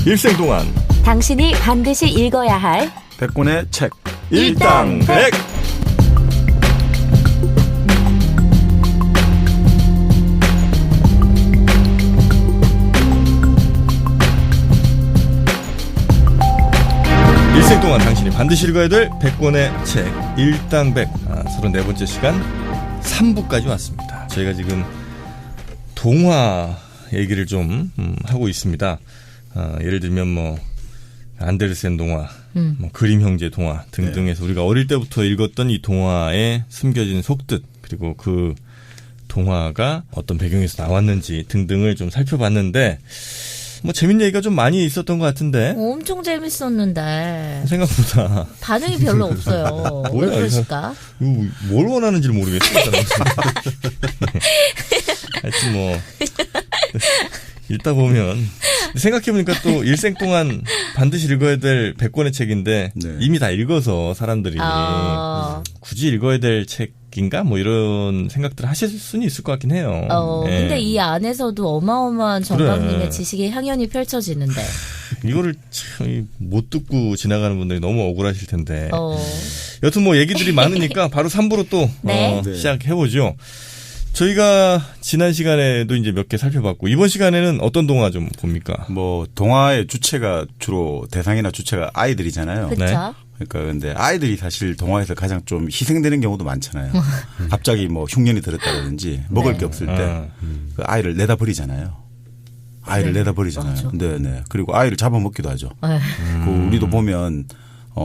일생 동안 당신이 반드시 읽어야 할 100권의 책 일당백. 일생 동안 당신이 반드시 읽어야 될 100권의 책 일당백 34번째 시간 3부까지 왔습니다. 저희가 지금 동화 얘기를 좀 하고 있습니다. 예를 들면 뭐 안데르센 동화, 뭐 그림 형제 동화 등등해서 우리가 어릴 때부터 읽었던 이 동화에 숨겨진 속뜻, 그리고 그 동화가 어떤 배경에서 나왔는지 등등을 좀 살펴봤는데 뭐 재밌는 얘기가 좀 많이 있었던 것 같은데. 엄청 재밌었는데 생각보다 반응이 별로 없어요. 왜 그러실까? 뭘 원하는지를 모르겠어요. 하여튼 뭐 읽다 보면 생각해보니까 또 일생 동안 반드시 읽어야 될 100권의 책인데 이미 다 읽어서 사람들이 굳이 읽어야 될 책인가 뭐 이런 생각들을 하실 수는 있을 것 같긴 해요. 근데 이 안에서도 어마어마한 정강님의 지식의 향연이 펼쳐지는데 이거를 참 못 듣고 지나가는 분들이 너무 억울하실 텐데. 여튼 뭐 얘기들이 많으니까 바로 3부로 또 시작해보죠. 저희가 지난 시간에도 이제 몇 개 살펴봤고 이번 시간에는 어떤 동화 좀 봅니까? 뭐 동화의 주체가 주로 대상이나 주체가 아이들이잖아요. 그렇죠. 그러니까 근데 아이들이 사실 동화에서 가장 좀 희생되는 경우도 많잖아요. 갑자기 뭐 흉년이 들었다든지 먹을 게 없을 때 그 아이를 내다 버리잖아요. 아이를 내다 버리잖아요. 네. 그리고 아이를 잡아먹기도 하죠. 그 우리도 보면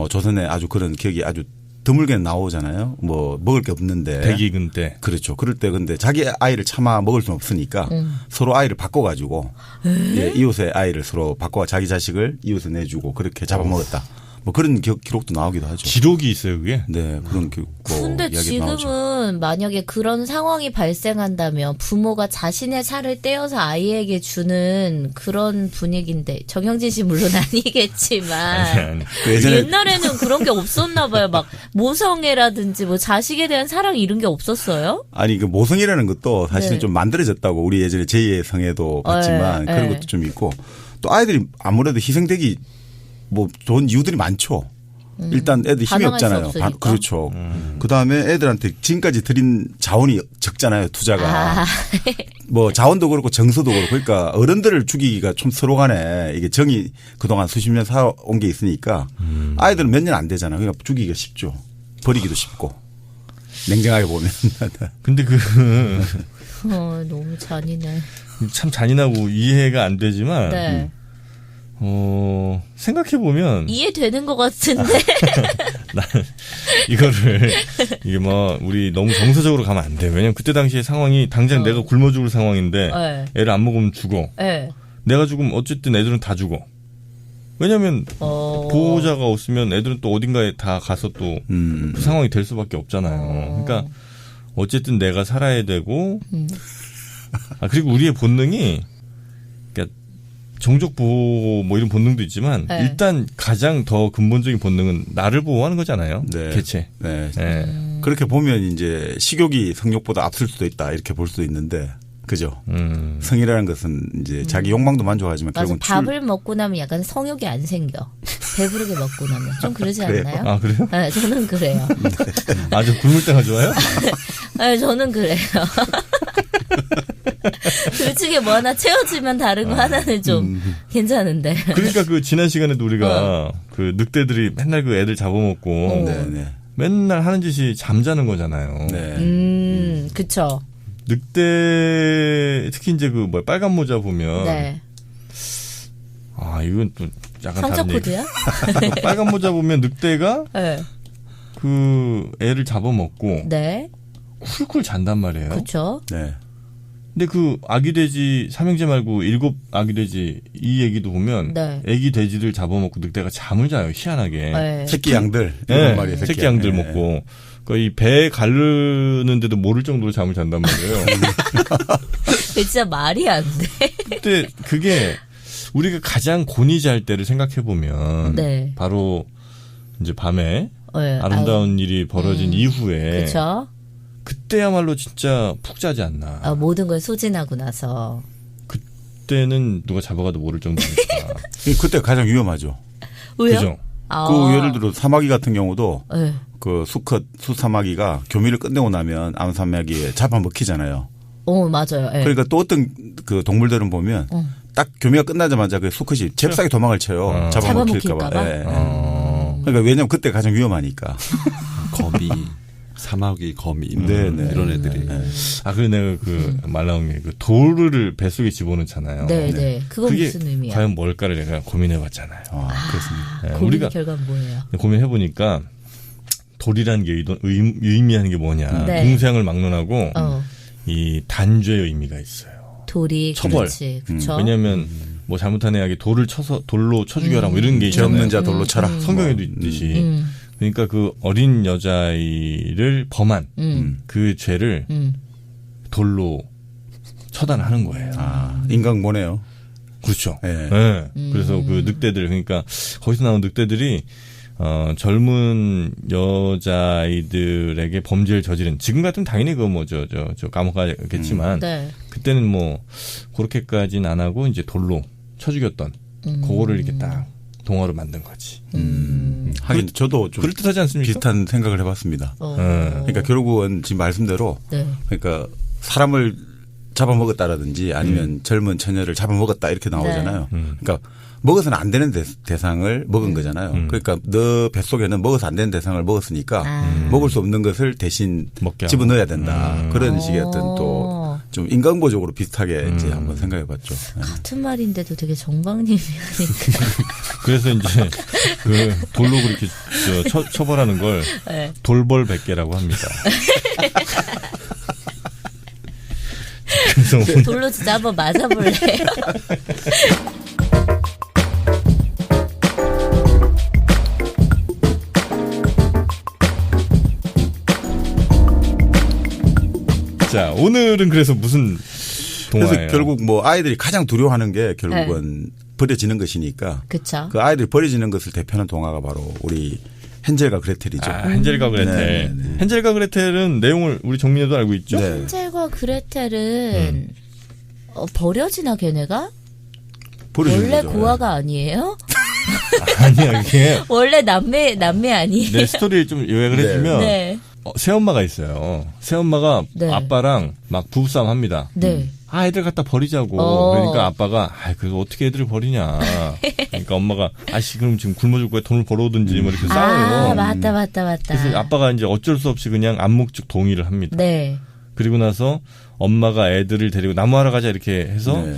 조선에 아주 그런 기억이 아주 드물게 나오잖아요. 뭐 먹을 게 없는데 대기근 때. 그렇죠. 그럴 때 근데 자기 아이를 차마 먹을 수는 없으니까 서로 아이를 바꿔가지고 이웃의 아이를 서로 바꿔 자기 자식을 이웃에 내주고 그렇게 잡아먹었다. 뭐 그런 기록도 나오기도 하죠. 기록이 있어요, 그게? 네, 그런 근데 지금은 나오죠. 만약에 그런 상황이 발생한다면 부모가 자신의 살을 떼어서 아이에게 주는 그런 분위기인데 정영진 씨 물론 아니겠지만 아니. 그 옛날에는 그런 게 없었나 봐요. 막 모성애라든지 뭐 자식에 대한 사랑 이런 게 없었어요? 아니 그 모성이라는 것도 사실은 좀 만들어졌다고 우리 예전에 제2의 성에도 봤지만 그런 것도 좀 있고 또 아이들이 아무래도 희생되기 뭐 좋은 이유들이 많죠. 일단 애들 힘이 없잖아요. 그렇죠. 그 다음에 애들한테 지금까지 드린 자원이 적잖아요. 투자가. 뭐 자원도 그렇고 정서도 그렇고 그러니까 어른들을 죽이기가 좀 서로 간에 이게 정이 그동안 수십 년 살아온 게 있으니까 아이들은 몇 년 안 되잖아요. 그러니까 죽이기가 쉽죠. 버리기도 쉽고. 냉정하게 보면. 근데 너무 잔인해. 참 잔인하고 이해가 안 되지만 생각해보면. 이해되는 것 같은데. 난 이거를, 이게 뭐, 우리 너무 정서적으로 가면 안 돼. 왜냐면 그때 당시의 상황이 당장 내가 굶어 죽을 상황인데, 애를 안 먹으면 죽어. 내가 죽으면 어쨌든 애들은 다 죽어. 왜냐면, 보호자가 없으면 애들은 또 어딘가에 다 가서 또 그 상황이 될 수밖에 없잖아요. 그러니까, 어쨌든 내가 살아야 되고, 그리고 우리의 본능이, 종족 보호 뭐 이런 본능도 있지만 일단 가장 더 근본적인 본능은 나를 보호하는 거잖아요. 개체. 네. 그렇게 보면 이제 식욕이 성욕보다 앞설 수도 있다 이렇게 볼 수도 있는데 그죠. 성이라는 것은 이제 자기 욕망도 만족하지만 결국은 밥을 먹고 나면 약간 성욕이 안 생겨. 배부르게 먹고 나면 좀 그러지 않나요? 아 그래요? 네, 저는 그래요. 아주 굶을 때가 좋아요? 네, 저는 그래요. 둘 중에 뭐 하나 채워지면 다른 거 하나는 좀 괜찮은데. 그러니까 그 지난 시간에도 우리가 그 늑대들이 맨날 그 애들 잡아먹고 맨날 하는 짓이 잠자는 거잖아요. 그쵸. 늑대 특히 이제 그 뭐 빨간 모자 보면 이건 또 약간 성적 다른 코드야? 빨간 모자 보면 늑대가 그 애를 잡아먹고 쿨쿨 잔단 말이에요. 그렇죠. 근데 그 아기 돼지 삼형제 말고 7 아기 돼지 이 얘기도 보면 아기 돼지를 잡아먹고 늑대가 잠을 자요. 희한하게. 새끼 양들. 새끼 양들 먹고. 이 배 가르는데도 모를 정도로 잠을 잔단 말이에요. 진짜 말이 안 돼. 근데 그게 우리가 가장 곤히 잘 때를 생각해보면 바로 이제 밤에 아름다운 일이 벌어진 이후에 그쵸? 그때야말로 진짜 푹 자지 않나. 모든 걸 소진하고 나서. 그때는 누가 잡아가도 모를 정도니까. 그때 가장 위험하죠. 왜요? 그죠? 그 예를 들어 사마귀 같은 경우도 네. 그 수컷 수사마귀가 교미를 끝내고 나면 암사마귀에 잡아먹히잖아요. 맞아요. 네. 그러니까 또 어떤 그 동물들은 보면 딱 교미가 끝나자마자 그 수컷이 잽싸게 도망을 쳐요. 잡아먹힐까 봐. 네. 그러니까 왜냐면 그때 가장 위험하니까. 거미, 사마귀, 거미 이런 애들이. 그리고 내가 그 말 나온 게 그 돌을 뱃속에 집어넣잖아요. 네. 그건 그게 무슨 의미야? 과연 뭘까를 내가 고민해봤잖아요. 그렇습니다. 네, 고민의 우리가 결과는 뭐예요? 고민해보니까 돌이라는 게 의미하는 게 뭐냐. 네. 공생을 막론하고 이 단죄의 의미가 있어요. 돌이 처벌. 그렇지. 그렇죠. 왜냐하면 뭐 잘못한 애에게 돌을 쳐서 돌로 쳐 죽여라 뭐 이런 게 죄 있잖아요. 없는 자 돌로 쳐라. 성경에도 있듯이. 그러니까 그 어린 여자아이를 범한 그 죄를 돌로 처단하는 거예요. 인간고네요. 그렇죠. 네. 네. 그래서 그 늑대들 그러니까 거기서 나온 늑대들이 젊은 여자아이들에게 범죄를 저지른 지금 같으면 당연히 그 뭐 저 감옥 가겠지만 네. 그때는 뭐 그렇게까지는 안 하고 이제 돌로 쳐 죽였던 그거를 이렇게 딱 동화로 만든 거지. 하긴 저도 좀 그럴듯하지 않습니까? 비슷한 생각을 해봤습니다. 그러니까 결국은 지금 말씀대로 네. 그러니까 사람을 잡아먹었다라든지 아니면 젊은 처녀를 잡아먹었다 이렇게 나오잖아요. 그러니까 먹어서는 안 되는 대상을 먹은 거잖아요. 그러니까 너 뱃속에는 먹어서 안 되는 대상을 먹었으니까 먹을 수 없는 것을 대신 집어넣어야 된다. 그런 식의 어떤 또 좀 인간보적으로 비슷하게 이제 한번 생각해 봤죠. 같은 말인데도 되게 정박님이 하니까. 그래서 이제 그 돌로 그렇게 처벌하는 걸 네. 돌벌 100개라고 합니다. 그래서 돌로 진짜 한번 맞아볼래요? 자, 오늘은 그래서 무슨 동화예요? 그래서 결국 뭐 아이들이 가장 두려워하는 게 결국은 버려지는 것이니까. 그렇죠. 그 아이들이 버려지는 것을 대표하는 동화가 바로 우리 헨젤과 그레텔이죠. 헨젤과 그레텔. 네. 헨젤과 그레텔은 내용을 우리 정민이도 알고 있죠? 네. 헨젤과 그레텔은 버려지나 걔네가? 버려지는 원래 거죠. 고아가 아니에요? 아니야, 이게 원래 남매 아니에요? 내 스토리 좀 요약을 해주면 네. 새엄마가 있어요. 새엄마가 네. 아빠랑 막 부부싸움 합니다. 네. 애들 갖다 버리자고. 그러니까 아빠가 그래서 어떻게 애들을 버리냐. 그러니까 엄마가 그럼 지금 굶어줄 거야 돈을 벌어오든지 뭐 이렇게 싸워요. 맞다. 그래서 아빠가 이제 어쩔 수 없이 그냥 암묵적 동의를 합니다. 네. 그리고 나서 엄마가 애들을 데리고 나무하러 가자 이렇게 해서 네.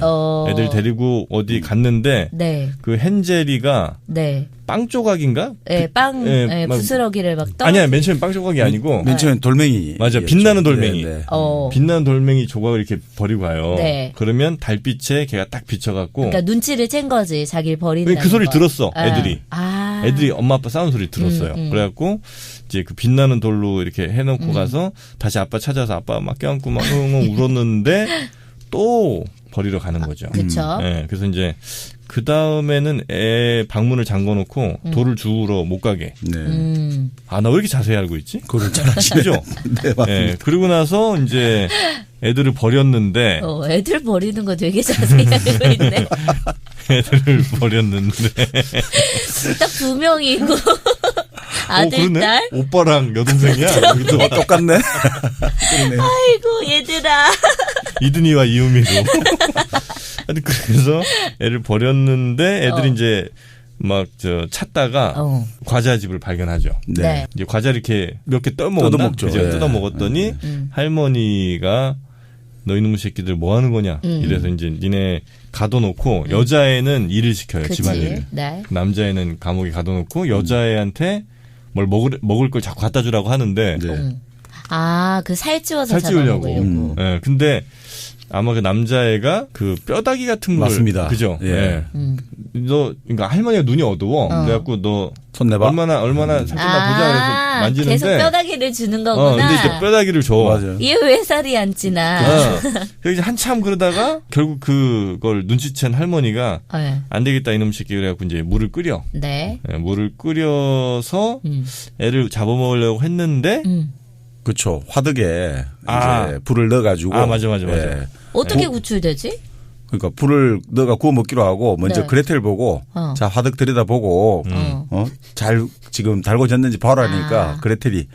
애들 데리고 어디 갔는데 네. 그 헨젤이가 네. 빵 조각인가? 네, 막 부스러기를 막 떠. 아니야, 맨 처음에 빵 조각이 아니고 맨 처음엔 돌멩이. 맞아, 빛나는 돌멩이. 네. 빛나는 돌멩이 조각을 이렇게 버리고 가요. 네. 그러면 달빛에 걔가 딱 비춰갖고. 그러니까 눈치를 챈 거지, 자기를 버린다는 그 소리 거. 들었어, 애들이. 애들이 엄마 아빠 싸우는 소리 들었어요. 그래갖고 이제 그 빛나는 돌로 이렇게 해놓고 가서 다시 아빠 찾아서 아빠 막 껴안고 막 울었는데 또 버리러 가는 거죠. 그렇죠. 네, 그래서 이제 그 다음에는 애 방문을 잠궈놓고 돌을 주우러 못 가게. 네. 나 왜 이렇게 자세히 알고 있지? 그걸 잘 아시죠? 그죠? 네, 맞습니다. 네, 그리고 나서 이제 애들을 버렸는데. 애들 버리는 거 되게 자세히 알고 있네. 애들을 버렸는데. 딱 2명이고. 아들, 그러네? 딸? 오빠랑 여동생이야? 여기도 똑같네. 아이고, 얘들아. 이든이와 이유미로. 그래서 애를 버렸는데 애들이 이제 막 찾다가 과자집을 발견하죠. 네. 이제 과자 이렇게 몇 개 뜯어먹었죠. 네. 뜯어먹었더니 할머니가 너 이놈의 새끼들 뭐 하는 거냐. 이래서 이제 니네 가둬놓고 여자애는 일을 시켜요. 그치. 집안일을. 네. 남자애는 감옥에 가둬놓고 여자애한테 뭘 먹을 걸 자꾸 갖다 주라고 하는데. 네. 그 살찌워서 살찌우려고. 잡아먹으려고. 네, 근데 아마 그 남자애가 그 뼈다귀 같은 걸. 맞습니다. 그죠? 예. 너, 그러니까 할머니가 눈이 어두워. 그래갖고 너. 손 내봐. 얼마나 살찐나 보자. 그래서 만지는데. 계속 뼈다귀를 주는 거구나. 근데 이제 뼈다귀를 줘. 맞아요. 얘 왜 살이 안 찌나. 그래서 이제 한참 그러다가 결국 그걸 눈치챈 할머니가 안 되겠다 이놈 새끼 그래갖고 이제 물을 끓여. 네. 물을 끓여서 애를 잡아먹으려고 했는데. 그렇죠. 화덕에 이제 불을 넣어가지고. 맞아. 어떻게 구출되지? 그러니까 불을 너가 구워 먹기로 하고 먼저 네. 그레텔 보고 자 화덕 들여다보고 잘 지금 달궈졌는지 봐라니까 그레텔이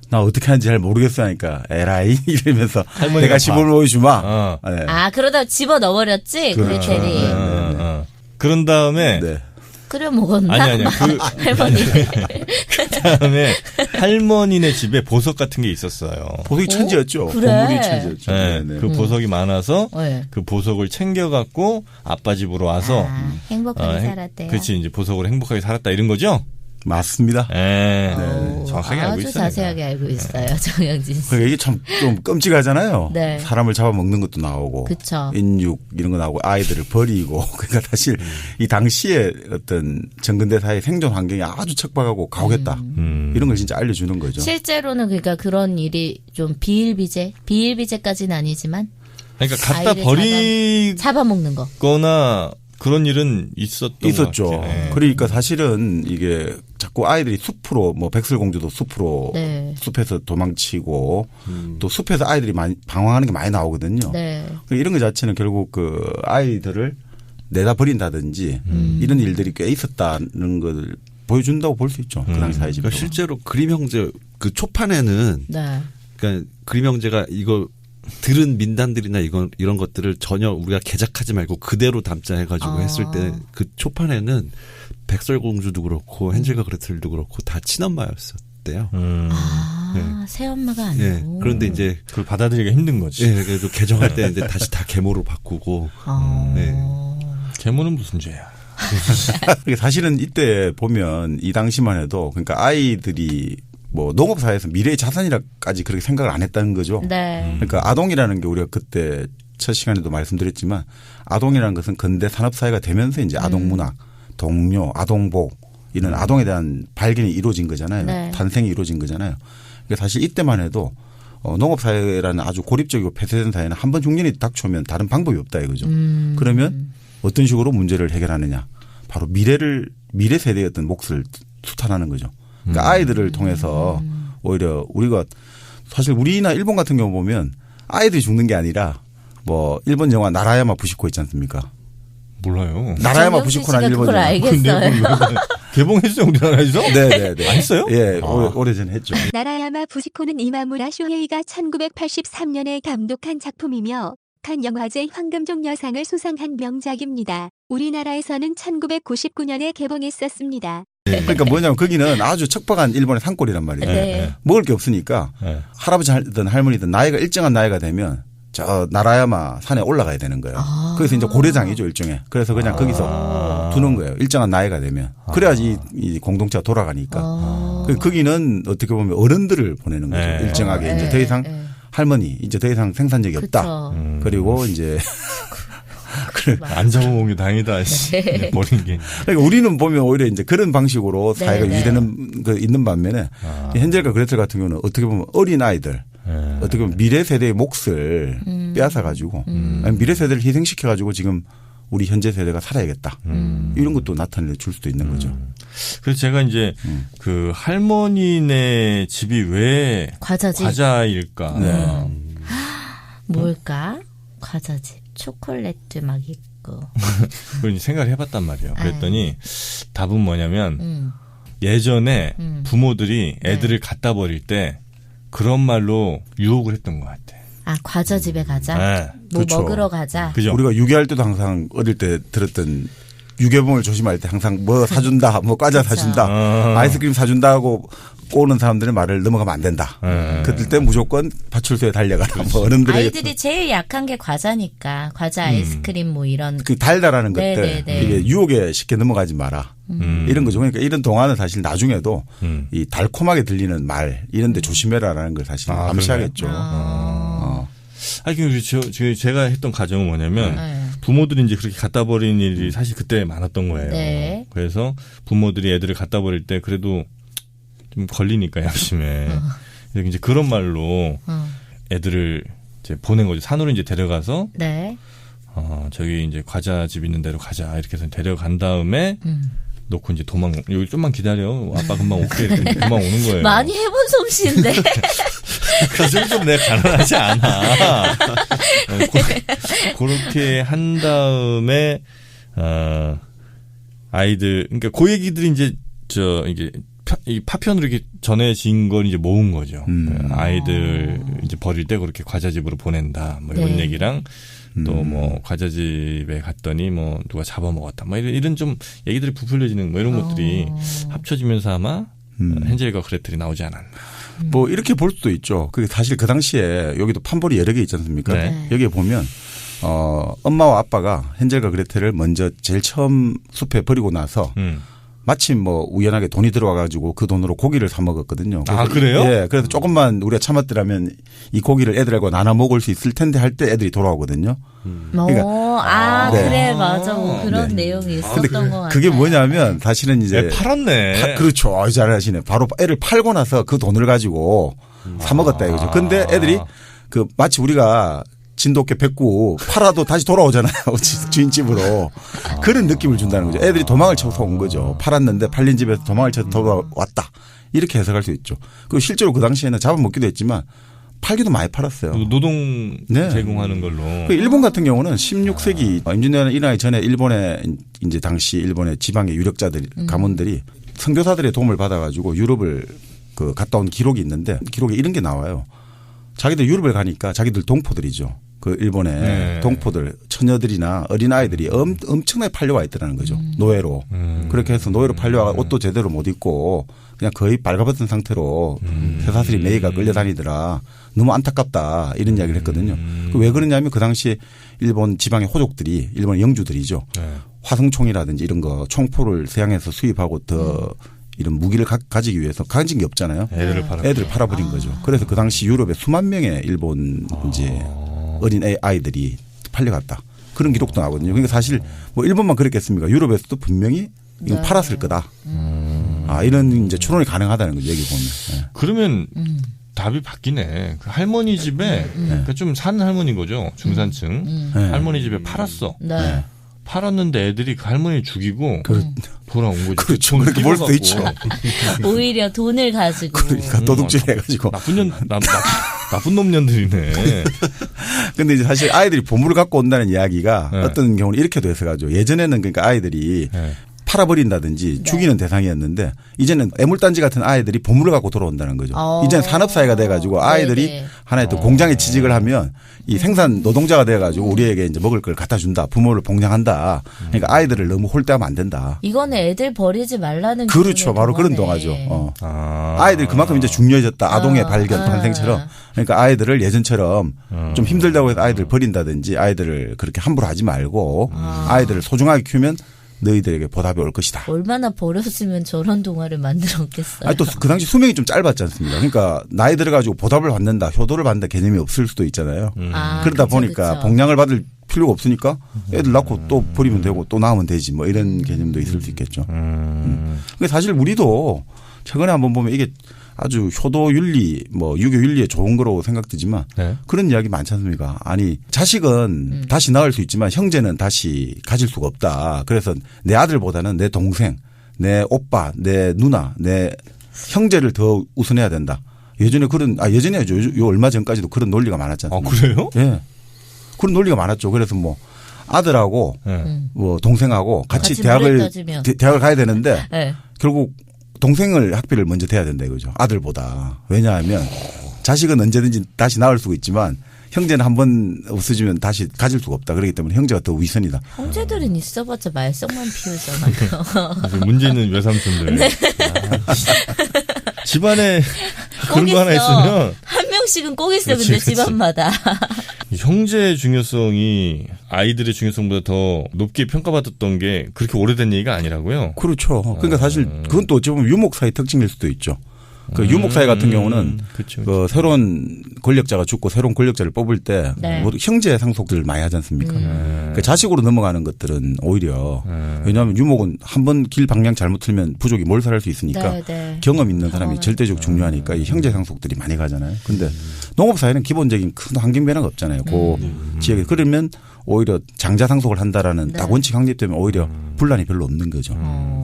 나 어떻게 하는지 잘 모르겠어 하니까 에라이 이러면서 내가 시범을 보여주마. 네. 아 그러다 집어 넣어버렸지 그렇죠. 그레텔이. 그런 다음에 네. 끓여 먹었나? 아니 할머니. 그다음에 할머니네 집에 보석 같은 게 있었어요. 보석이 천지였죠. 그래. 보물이 천지였죠. 네, 네네. 그 보석이 많아서 네. 그 보석을 챙겨갖고 아빠 집으로 와서 행복하게 살았대요. 그렇지 이제 보석으로 행복하게 살았다 이런 거죠? 맞습니다. 네. 정확하게 알고 아주 있어요. 자세하게 알고 있어요, 정영진 씨. 그러니까 이게 참 좀 끔찍하잖아요. 네. 사람을 잡아먹는 것도 나오고, 그쵸. 인육 이런 거 나오고, 아이들을 버리고, 그러니까 사실 이 당시에 어떤 정근대사의 생존 환경이 아주 척박하고 가혹했다. 이런 걸 진짜 알려주는 거죠. 실제로는 그러니까 그런 일이 좀 비일비재까지는 아니지만 그러니까 갖다 아이를 잡아먹는 거. 버리거나 그런 일은 있었죠. 것 같아요. 네. 그러니까 사실은 이게 자꾸 아이들이 숲으로 뭐 백설공주도 숲으로 네. 숲에서 도망치고 또 숲에서 아이들이 많이 방황하는 게 많이 나오거든요. 네. 이런 것 자체는 결국 그 아이들을 내다 버린다든지 이런 일들이 꽤 있었다는 걸 보여준다고 볼 수 있죠. 그 당시 사회적. 그러니까 실제로 그림 형제 그 초판에는 네. 그러니까 그림 형제가 이거 들은 민단들이나 이런 것들을 전혀 우리가 개작하지 말고 그대로 담자 해가지고 했을 때 그 초판에는 백설공주도 그렇고 헨젤과 그레텔도 그렇고 다 친엄마였었대요. 새엄마가 아니고. 네. 그런데 이제 그걸 받아들이기가 힘든 거지. 예, 그래도 개정할 때 이제 다시 다 계모로 바꾸고. 네. 계모는 무슨 죄야? 사실은 이때 보면 이 당시만 해도 그러니까 아이들이 뭐 농업사회에서 미래의 자산이라까지 그렇게 생각을 안 했다는 거죠. 네. 그러니까 아동이라는 게 우리가 그때 첫 시간에도 말씀드렸지만 아동이라는 것은 근대 산업사회가 되면서 이제 아동문학, 동료, 아동복 이런 아동에 대한 발견이 이루어진 거잖아요. 네. 탄생이 이루어진 거잖아요. 그러니까 사실 이때만 해도 농업사회라는 아주 고립적이고 폐쇄된 사회는 한 번 흉년이 닥쳐오면 다른 방법이 없다 이거죠. 그러면 어떤 식으로 문제를 해결하느냐. 바로 미래 세대의 어떤 몫을 수탈하는 거죠. 그러니까 아이들을 통해서 오히려 우리가 사실 우리나 일본 같은 경우 보면 아이들이 죽는 게 아니라 뭐 일본 영화 나라야마 부시코 있지 않습니까? 몰라요. 나라야마 부시코라는 일본 그걸 영화. 알겠어요. 개봉했어요 우리나라에서? 네네네. 안 했어요? 예, 오래전에 했죠. 나라야마 부시코는 이마무라 쇼헤이가 1983년에 감독한 작품이며 칸 영화제 황금종 여상을 수상한 명작입니다. 우리나라에서는 1999년에 개봉했었습니다. 그러니까 뭐냐면 거기는 아주 척박한 일본의 산골이란 말이에요. 네. 먹을 게 없으니까 네. 할아버지든 할머니든 나이가 일정한 나이가 되면 저 나라야마 산에 올라가야 되는 거예요. 그래서 이제 고래장이죠 일종의. 그래서 그냥 거기서 두는 거예요. 일정한 나이가 되면. 그래야지 이 공동체가 돌아가니까. 거기는 어떻게 보면 어른들을 보내는 거죠. 네. 일정하게 이제 더 이상 할머니 이제 더 이상 생산력이 없다. 그쵸. 그리고 이제 그래. 안 잡아먹은 게 다행이다. 버린 게. 그러니까 우리는 보면 오히려 이제 그런 방식으로 사회가 네. 유지되는 그 있는 반면에 헨젤과 그레텔 같은 경우는 어떻게 보면 어린 아이들 어떻게 보면 미래 세대의 몫을 빼앗아 가지고 미래 세대를 희생시켜 가지고 지금 우리 현재 세대가 살아야겠다. 이런 것도 나타내 줄 수도 있는 거죠. 그래서 제가 이제 그 할머니네 집이 왜 과자집. 과자일까? 네. 뭘까? 과자집. 초콜릿도 막 있고. 그걸 이제 생각을 해봤단 말이에요. 그랬더니 답은 뭐냐면 예전에 부모들이 애들을 갖다 버릴 때 그런 말로 유혹을 했던 것 같아. 아, 과자집에 가자? 네. 뭐 그렇죠. 먹으러 가자? 그죠? 우리가 유괴할 때도 항상 어릴 때 들었던 유괴범을 조심할 때 항상 뭐 사준다, 뭐 과자 사준다, 아이스크림 사준다 하고 꼬는 사람들의 말을 넘어가면 안 된다. 그럴 때 무조건 파출소에 달려가라. 뭐 어른들의 아이들이 제일 약한 게 과자니까. 과자, 아이스크림 뭐 이런. 그 달달하는 것들 네네네. 이게 유혹에 쉽게 넘어가지 마라. 이런 거죠. 그러니까 이런 동안은 사실 나중에도 이 달콤하게 들리는 말 이런 데 조심해라라는 걸 사실 암시하겠죠. 아니, 제가 했던 가정은 뭐냐면 부모들이 이제 그렇게 갖다 버리는 일이 사실 그때 많았던 거예요. 네. 그래서 부모들이 애들을 갖다 버릴 때 그래도 좀 걸리니까 양심에. 그래서 이제 그런 말로 애들을 이제 보낸 거죠. 산으로 이제 데려가서 네. 저기 이제 과자집 있는 데로 가자 이렇게 해서 데려간 다음에 놓고 이제 여기 좀만 기다려. 아빠 금방 올게. 이렇게 금방 오는 거예요. 많이 해본 솜씨인데. 그 정도 내가 가난하지 않아. 그렇게 한 다음에 아이들 그러니까 그 얘기들이 이제 이게 이 파편으로 이렇게 전해진 걸 이제 모은 거죠. 아이들 이제 버릴 때 그렇게 과자집으로 보낸다. 뭐 이런 네. 얘기랑 또 뭐 과자집에 갔더니 뭐 누가 잡아먹었다. 뭐 이런 좀 얘기들이 부풀려지는 뭐 이런 것들이 합쳐지면서 아마 헨젤과 그레텔이 나오지 않았나. 뭐 이렇게 볼 수도 있죠. 그게 사실 그 당시에 여기도 판본이 여러 개 있지 않습니까? 네. 여기에 보면 엄마와 아빠가 헨젤과 그레텔을 먼저 제일 처음 숲에 버리고 나서 마침 뭐 우연하게 돈이 들어와가지고 그 돈으로 고기를 사 먹었거든요. 아, 그래요? 예. 그래서 조금만 우리가 참았더라면 이 고기를 애들하고 나눠 먹을 수 있을 텐데 할 때 애들이 돌아오거든요. 그러니까 네. 그래 맞아. 뭐 그런 네. 내용이 근데 있었던 것 같아요. 그게 뭐냐면 사실은 이제 팔았네. 그렇죠. 잘하시네. 바로 애를 팔고 나서 그 돈을 가지고 사 먹었다 이거죠. 근데 애들이 그 마치 우리가 진돗개 뱉고 팔아도 다시 돌아오잖아요. 주인집으로. 그런 느낌을 준다는 거죠. 애들이 도망을 쳐서 온 거죠. 팔았는데 팔린 집에서 도망을 쳐서 돌아왔다. 이렇게 해석할 수 있죠. 그리고 실제로 그 당시에는 잡아먹기도 했지만 팔기도 많이 팔았어요. 노동 네. 제공하는 걸로. 일본 같은 경우는 16세기 임진왜란 일어나기 전에 일본의 이제 당시 일본의 지방의 유력자들 가문들이 선교사들의 도움을 받아가지고 유럽을 그 갔다 온 기록이 있는데 기록에 이런 게 나와요. 자기들 유럽을 가니까 자기들 동포들이죠. 그 일본의 네. 동포들, 처녀들이나 어린아이들이 엄청나게 팔려와 있더라는 거죠. 노예로. 그렇게 해서 노예로 팔려와 옷도 제대로 못 입고 그냥 거의 발가벗은 상태로 쇠사슬이 매이가 끌려다니더라. 너무 안타깝다. 이런 이야기를 했거든요. 왜 그러냐면 그 당시에 일본 지방의 호족들이 일본 영주들이죠. 네. 화성총이라든지 이런 거 총포를 서양에서 수입하고 더 이런 무기를 가지기 위해서 가진 게 없잖아요. 애들을 팔아버린 거죠. 그래서 그 당시 유럽에 수만 명의 일본 이제 어린 아이들이 팔려갔다. 그런 기록도 나거든요. 그러니까 사실 뭐 일본만 그랬겠습니까? 유럽에서도 분명히 이건 팔았을 거다. 이런 이제 추론이 가능하다는 거죠. 여기 보면. 네. 그러면 답이 바뀌네. 그 할머니 집에 그러니까 좀 사는 할머니인 거죠. 중산층. 할머니 집에 팔았어. 네. 팔았는데 애들이 그 할머니 죽이고 돌아온 거지. 그렇죠. 그렇게 볼 수도 있죠. 오히려 돈을 가지고. 그러니까 도둑질 해가지고. 나쁜 놈년들이네. 근데 이제 사실 아이들이 보물을 갖고 온다는 이야기가 네. 어떤 경우는 이렇게 돼서가지고 예전에는 그러니까 아이들이 네. 팔아버린다든지 죽이는 대상이었는데 이제는 애물단지 같은 아이들이 보물을 갖고 돌아온다는 거죠. 이제는 산업사회가 돼가지고 아이들이 네네. 하나의 또 공장에 취직을 하면 이 생산 노동자가 돼가지고 우리에게 이제 먹을 걸 갖다 준다. 부모를 봉양한다. 그러니까 아이들을 너무 홀대하면 안 된다. 이거는 애들 버리지 말라는. 그렇죠. 바로 그런 동화죠. 아이들이 그만큼 이제 중요해졌다. 아동의 발견, 탄생처럼. 그러니까 아이들을 예전처럼 좀 힘들다고 해서 아이들 버린다든지 아이들을 그렇게 함부로 하지 말고 아이들을 소중하게 키우면 너희들에게 보답이 올 것이다. 얼마나 버렸으면 저런 동화를 만들었겠어요. 또 그 당시 수명이 좀 짧았지 않습니까? 그러니까 나이 들어가지고 보답을 받는다, 효도를 받는다 개념이 없을 수도 있잖아요. 그러다 보니까 봉양을 받을 필요가 없으니까 애들 낳고 또 버리면 되고 또 낳으면 되지 뭐 이런 개념도 있을 수 있겠죠. 근데 사실 우리도 최근에 한번 보면 이게 아주 효도 윤리, 뭐 유교 윤리에 좋은 거라고 생각되지만 네. 그런 이야기 많지 않습니까? 아니 자식은 다시 낳을 수 있지만 형제는 다시 가질 수가 없다. 그래서 내 아들보다는 내 동생, 내 오빠, 내 누나, 내 형제를 더 우선해야 된다. 예전에 예전에 요 얼마 전까지도 그런 논리가 많았지 않습니까? 그래요? 예. 그런 논리가 많았죠. 그래서 뭐 아들하고 뭐 동생하고 같이 대학을 가야 되는데 네. 결국 동생을 학비를 먼저 대야 된다 이거죠. 아들보다. 왜냐하면 자식은 언제든지 다시 낳을 수가 있지만 형제는 한번 없어지면 다시 가질 수가 없다. 그렇기 때문에 형제가 더 위선이다. 형제들은 있어봤자 말썽만 피우잖아요. 문제 있는 외삼촌들. 네. 집안에 그런 거 하나 있으면 한 명씩은 꼭 있어. 그렇지, 근데 그렇지. 집안마다. 형제의 중요성이 아이들의 중요성보다 더 높게 평가받았던 게 그렇게 오래된 얘기가 아니라고요. 그렇죠. 그러니까 사실 그건 또 어찌 보면 유목사의 특징일 수도 있죠. 그 유목사회 같은 경우는 그쵸. 그 새로운 권력자가 죽고 새로운 권력자를 뽑을 때 네. 모두 형제 상속들을 많이 하지 않습니까? 그 자식으로 넘어가는 것들은 오히려 왜냐하면 유목은 한번 길 방향 잘못 틀면 부족이 몰살할 수 있으니까 네, 네. 경험 있는 사람이 절대적으로 중요하니까 이 형제 상속들이 많이 가잖아요. 근데 농업사회는 기본적인 큰 환경 변화가 없잖아요. 그 지역에. 그러면 오히려 장자 상속을 한다라는 네. 딱 원칙 확립되면 오히려 분란이 별로 없는 거죠.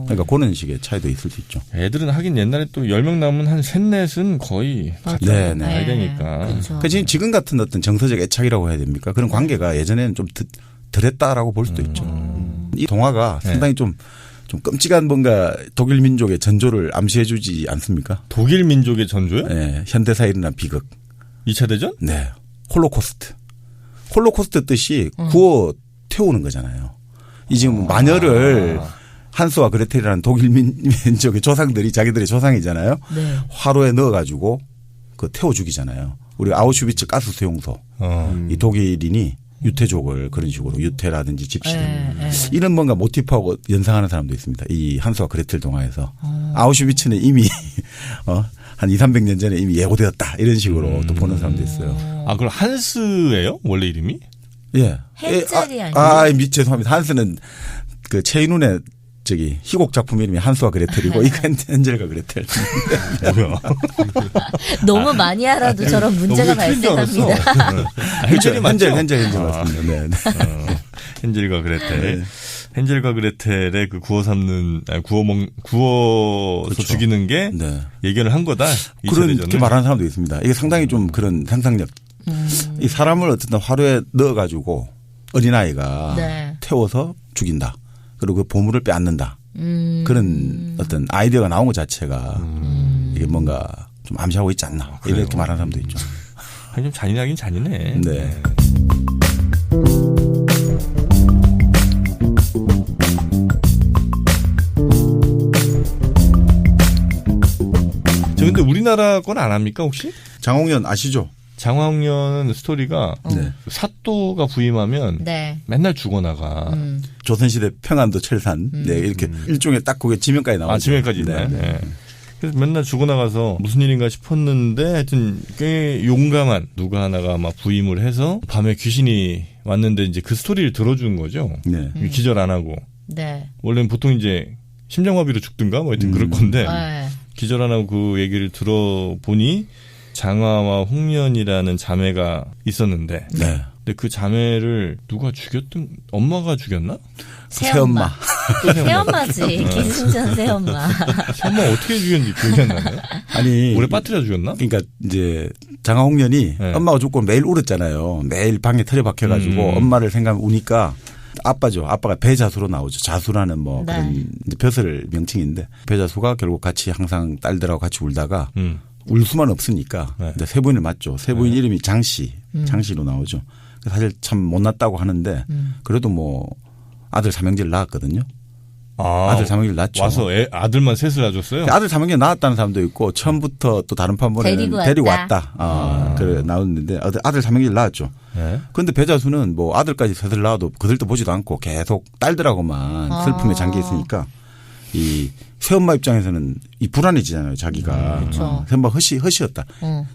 그러니까 그런 식의 차이도 있을 수 있죠. 애들은 하긴 옛날에 또 10명 남으면 한 3, 4은 거의 같이 네, 가야 네. 되니까. 그렇죠. 그러니까 지금 같은 어떤 정서적 애착이라고 해야 됩니까? 그런 관계가 예전에는 좀 덜했다라고 볼 수도 있죠. 이 동화가 상당히 좀 끔찍한 뭔가 독일 민족의 전조를 암시해 주지 않습니까? 독일 민족의 전조요? 네, 현대사에 일어난 비극. 2차 대전? 네. 홀로코스트. 홀로코스트 뜻이 구워 태우는 거잖아요. 이 지금 마녀를 한스와 그레텔이라는 독일 민족의 조상들이 자기들의 조상이잖아요. 네. 화로에 넣어가지고 그 태워 죽이잖아요. 우리 아우슈비츠 가스 수용소. 이 독일인이 유태족을 그런 식으로 유태라든지 집시들 이런 뭔가 모티프하고 연상하는 사람도 있습니다. 이 한스와 그레텔 동화에서 아우슈비츠는 이미 한 200~300년 전에 이미 예고되었다 이런 식으로 또 보는 사람도 있어요. 아, 그럼 한스예요? 원래 이름이? 예. 헨젤이 아니에요? 죄송합니다. 한스는 그 최인훈의 저기 희곡 작품 이름이 한스와 그레텔이고 이거 헨젤과 그레텔. 뭐야? 너무 많이 알아도 저런 문제가 발생합니다. 헨젤이 맞죠? 헨젤 맞습니다. 네. 헨젤과 그레텔. 네. 헨젤과 그레텔의 그 구워서 그렇죠. 죽이는 게 네. 예견을 한 거다. 그렇게 말하는 사람도 있습니다. 이게 상당히 좀 그런 상상력. 이 사람을 어쨌든 화로에 넣어가지고 어린아이가 네. 태워서 죽인다. 그리고 그 보물을 빼앗는다. 그런 어떤 아이디어가 나온 것 자체가 이게 뭔가 좀 암시하고 있지 않나. 이렇게 말하는 사람도 있죠. 좀 잔인하긴 잔인해. 네. 저 근데 우리나라 건 안 합니까 혹시? 장홍련 아시죠? 장황년은 스토리가 네. 사또가 부임하면 네. 맨날 죽어나가. 조선시대 평안도 철산. 네, 이렇게 일종의 딱 그게 지명까지 나와요. 아, 지명까지 있나요? 네. 네. 그래서 맨날 죽어나가서 무슨 일인가 싶었는데 하여튼 꽤 용감한 누가 하나가 막 부임을 해서 밤에 귀신이 왔는데 이제 그 스토리를 들어주는 거죠. 네. 기절 안 하고. 네. 원래는 보통 이제 심장마비로 죽든가 뭐 하여튼 그럴 건데 네. 기절 안 하고 그 얘기를 들어보니 장화와 홍련이라는 자매가 있었는데 네. 근데 그 자매를 누가 죽였던 엄마가 죽였나? 새엄마. 새엄마지. 기승전 새엄마. 엄마 어떻게 죽였는지 기억이 안 나네. 아니. 오래 빠뜨려 죽였나? 그러니까 이제 장화홍련이 네. 엄마가 죽고 매일 울었잖아요. 매일 방에 털에 박혀가지고 엄마를 생각하면 우니까 아빠죠. 아빠가 배자수로 나오죠. 자수라는 뭐 네. 그런 이제 벼슬 명칭인데 배자수가 결국 같이 항상 딸들하고 같이 울다가 울 수만 없으니까 네. 세 부인을 맞죠. 세 부인 이름이 장씨, 장씨로 나오죠. 사실 참 못났다고 하는데 그래도 뭐 아들 삼형제를 낳았거든요. 아들 삼형제를 낳죠. 와서 아들만 셋을 낳아줬어요? 아들 삼형제 낳았다는 사람도 있고 처음부터 또 다른 판본에는 데리고 왔다. 그래 나왔는데 아들 삼형제를 낳았죠. 네. 그런데 배자수는 뭐 아들까지 셋을 낳아도 그들도 보지도 않고 계속 딸들하고만 슬픔에 잠겨 있으니까 이 새엄마 입장에서는 이 불안해지잖아요. 자기가. 그렇죠. 새엄마 허시였다.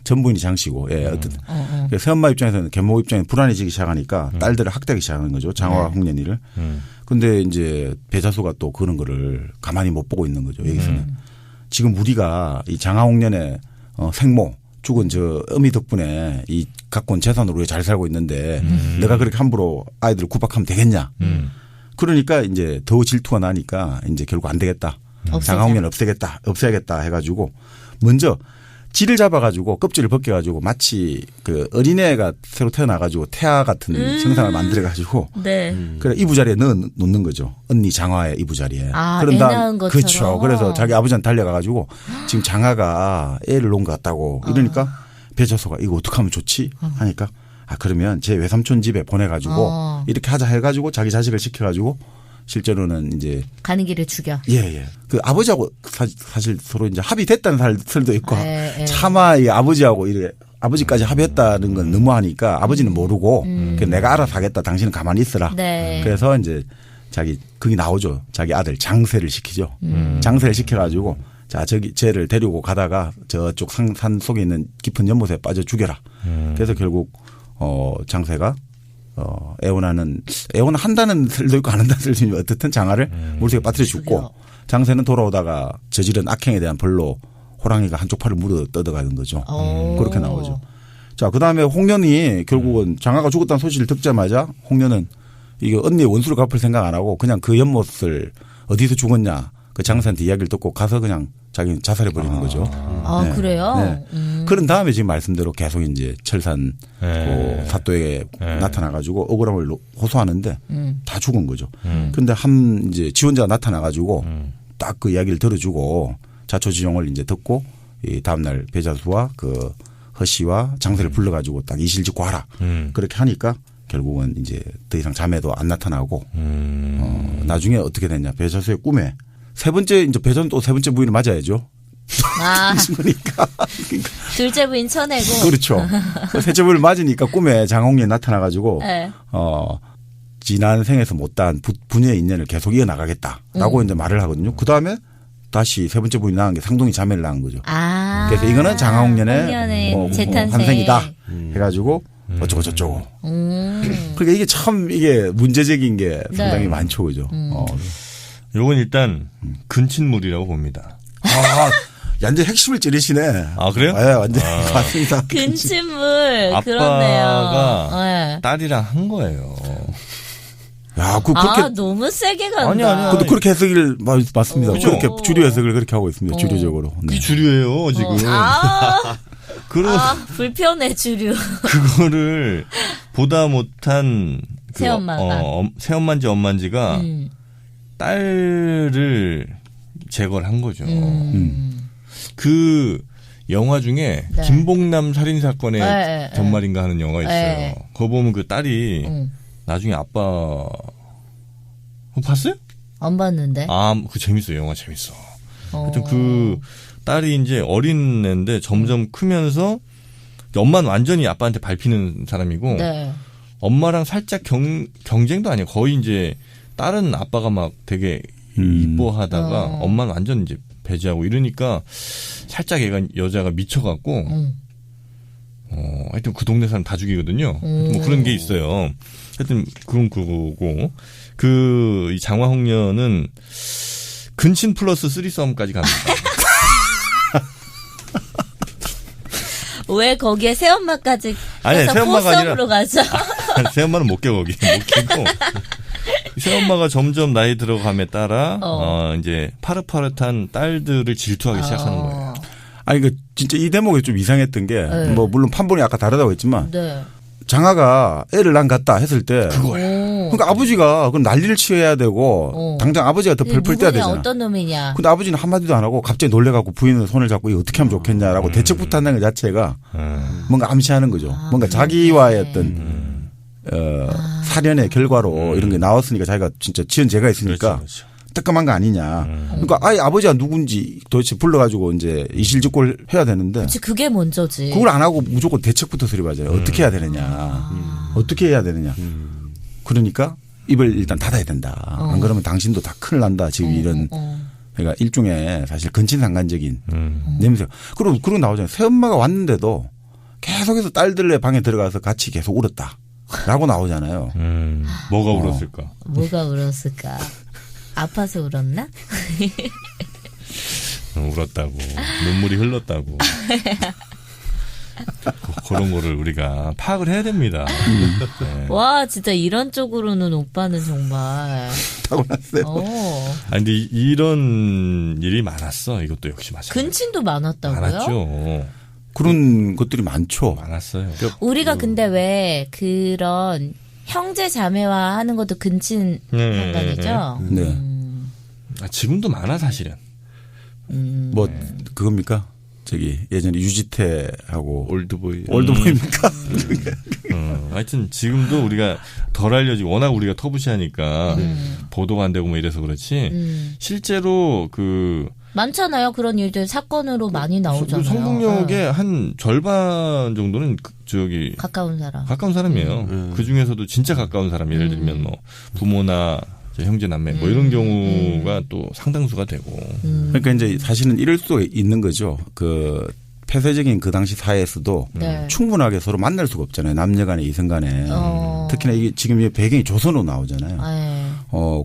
전부인이 장씨고. 예, 어쨌든. 새엄마 입장에서는 계모 입장에 불안해지기 시작하니까 딸들을 학대하기 시작하는 거죠. 장화와 홍련이를. 근데 이제 배자수가 또 그런 거를 가만히 못 보고 있는 거죠. 여기서는. 지금 우리가 이 장화홍련의 생모 죽은 저 어미 덕분에 이 갖고 온 재산으로 잘 살고 있는데 내가 그렇게 함부로 아이들을 구박하면 되겠냐. 그러니까 이제 더 질투가 나니까 이제 결국 안 되겠다. 장화홍련 없애야겠다 해가지고 먼저 쥐를 잡아가지고 껍질을 벗겨가지고 마치 그 어린애가 새로 태어나가지고 태아 같은 형상을 만들어가지고 네. 그래 이부자리에 넣어 놓는 거죠. 언니 장화의 이부자리에. 아, 그런 애 낳은 것처럼. 그렇죠. 그래서 자기 아버지한테 달려가가지고 지금 장화가 애를 놓은 것 같다고 이러니까 배자수가 이거 어떻게 하면 좋지 하니까 아 그러면 제 외삼촌 집에 보내가지고 이렇게 하자 해가지고 자기 자식을 시켜가지고 실제로는 이제 가는 길에 죽여. 예. 그 아버지하고 사실 서로 이제 합의됐다는 설도 있고 예. 차마 이 아버지하고 이렇게 아버지까지 합의했다는 건 너무하니까 아버지는 모르고 내가 알아서 하겠다. 당신은 가만히 있어라. 네. 그래서 이제 거기 나오죠. 자기 아들 장세를 시키죠. 장세를 시켜가지고 자 저기 쟤를 데리고 가다가 저쪽 산 속에 있는 깊은 연못에 빠져 죽여라. 그래서 결국 장세가 애원한다는 설도 있고 안 한다는 설도 있고 어쨌든 장화를 물속에 빠뜨려 죽고 장세는 돌아오다가 저지른 악행에 대한 벌로 호랑이가 한쪽 팔을 물어 뜯어가는 거죠. 그렇게 나오죠. 자, 그 다음에 홍련이 결국은 장화가 죽었다는 소식을 듣자마자 홍련은 이게 언니의 원수를 갚을 생각 안 하고 그냥 그 연못을 어디서 죽었냐 그 장사한테 이야기를 듣고 가서 그냥 자기는 자살해 버리는 거죠. 아, 네. 그래요? 네. 그런 다음에 지금 말씀대로 계속 이제 철산 네. 그 사또에 나타나가지고 억울함을 호소하는데 다 죽은 거죠. 그런데 이제 지원자가 나타나가지고 딱 그 이야기를 들어주고 자초지종을 이제 듣고 이 다음날 배자수와 그 허 씨와 장사를 불러가지고 딱 이실 짓고 하라. 그렇게 하니까 결국은 이제 더 이상 자매도 안 나타나고 나중에 어떻게 됐냐. 배자수의 꿈에 세 번째 이제 배자수는 또 세 번째 부인을 맞아야죠. 아, 그러니까 둘째 부인 쳐내고. 그렇죠. 셋째 부인을 맞으니까 꿈에 장홍리에 나타나가지고 네. 지난 생에서 못다한 부녀의 인연을 계속 이어나가겠다라고 이제 말을 하거든요. 그 다음에 다시 세 번째 부인이 낳은 게 상동이 자매를 낳은 거죠. 아. 그래서 이거는 장하홍련의 홍련의 재탄생. 환생이다 해가지고 어쩌고 저쩌고. 그러니까 이게 참 이게 문제적인 게 상당히 네. 많죠, 그죠. 요건 일단 근친물이라고 봅니다. 완전 핵심을 찌르시네. 아, 그래요? 네, 완전 맞습니다. 근친물. 아빠가 그렇네요. 네. 딸이랑 한 거예요. 야, 그렇게. 아, 너무 세게 간다. 아니야. 그것도 그렇게 해석을 맞습니다. 그렇죠. 그렇게 주류 해석을 그렇게 하고 있습니다. 주류적으로. 네. 그게 주류예요, 지금. 불편해, 주류. 그거를 보다 못한 그 새엄마가. 새엄마인지 엄마인지가 딸을 제거를 한 거죠. 그 영화 중에 네. 김봉남 살인 사건의 네, 전말인가 하는 영화 있어요. 네. 그거 보면 그 딸이 나중에 아빠 그거 봤어요? 안 봤는데. 그 재밌어요. 영화 재밌어. 하여튼 그 딸이 이제 어린 애인데 점점 크면서 엄마는 완전히 아빠한테 밟히는 사람이고 네. 엄마랑 살짝 경쟁도 아니에요. 거의 이제 딸은 아빠가 막 되게 이뻐하다가 엄마는 완전 이제 배제하고 이러니까 살짝 여자가 미쳐갖고 하여튼 그 동네 사람 다 죽이거든요. 뭐 그런 게 있어요. 하여튼 그건 그거고 이 장화홍련은 근친 플러스 쓰리썸까지 갑니다. 왜 거기에 새엄마까지 아니, 해서 새엄마가 포썸으로 가죠? 새엄마는 못 깨 거기 못 깨고 새엄마가 점점 나이 들어감에 따라 이제 파릇파릇한 딸들을 질투하기 시작하는 거예요. 아니 그 진짜 이 대목이 좀 이상했던 게 뭐 물론 판본이 아까 다르다고 했지만 네. 장하가 애를 난 같다 했을 때 그러니까 아버지가 그럼 난리를 치어야 되고 당장 아버지가 더 펄펄 떼야 되잖아. 어떤 놈이냐. 근데 아버지는 한마디도 안 하고 갑자기 놀래갖고 부인의 손을 잡고 이거 어떻게 하면 좋겠냐라고 대책부터 한다는 것 자체가 뭔가 암시하는 거죠. 뭔가 자기와의 어떤 사련의 결과로 이런 게 나왔으니까 자기가 진짜 지은 죄가 있으니까 그렇죠. 뜨끔한 거 아니냐. 그러니까 아예 아버지가 누군지 도대체 불러가지고 이제 이실직고를 해야 되는데 그치, 그게 먼저지. 그걸 안 하고 무조건 대책부터 수립하잖아요. 어떻게 해야 되느냐. 어떻게 해야 되느냐. 그러니까 입을 일단 닫아야 된다. 안 그러면 당신도 다 큰일 난다. 지금 이런 그러니까 일종의 사실 근친상간적인 냄새. 그러고 나오잖아요. 새엄마가 왔는데도 계속해서 딸들의 방에 들어가서 같이 계속 울었다. 라고 나오잖아요. 뭐가 울었을까? 뭐가 울었을까? 아파서 울었나? 울었다고. 눈물이 흘렀다고. 그런 거를 우리가 파악을 해야 됩니다. 네. 와, 진짜 이런 쪽으로는 오빠는 정말. 타고났어요. 아니, 근데 이런 일이 많았어. 이것도 역시 마찬가지. 근친도 많았다고요? 많았죠. 그런 것들이 많죠. 많았어요. 우리가 근데 왜 그런 형제 자매화 하는 것도 근친 상관이죠? 네. 지금도 많아 사실은. 뭐 그겁니까? 저기 예전에 유지태하고 올드보이입니까? 하여튼 지금도 우리가 덜 알려지고 워낙 우리가 터부시하니까 보도가 안 되고 뭐 이래서 그렇지 실제로 많잖아요. 그런 일들 사건으로 많이 나오잖아요. 성폭력의 한 절반 정도는 가까운 사람이에요. 그 중에서도 진짜 가까운 사람 예를 들면 뭐 부모나 형제 남매 뭐 이런 경우가 또 상당수가 되고. 그러니까 이제 사실은 이럴 수도 있는 거죠. 그 폐쇄적인 그 당시 사회에서도 충분하게 서로 만날 수가 없잖아요. 남녀간에 이성간에. 특히나 이게 지금 이 배경이 조선으로 나오잖아요.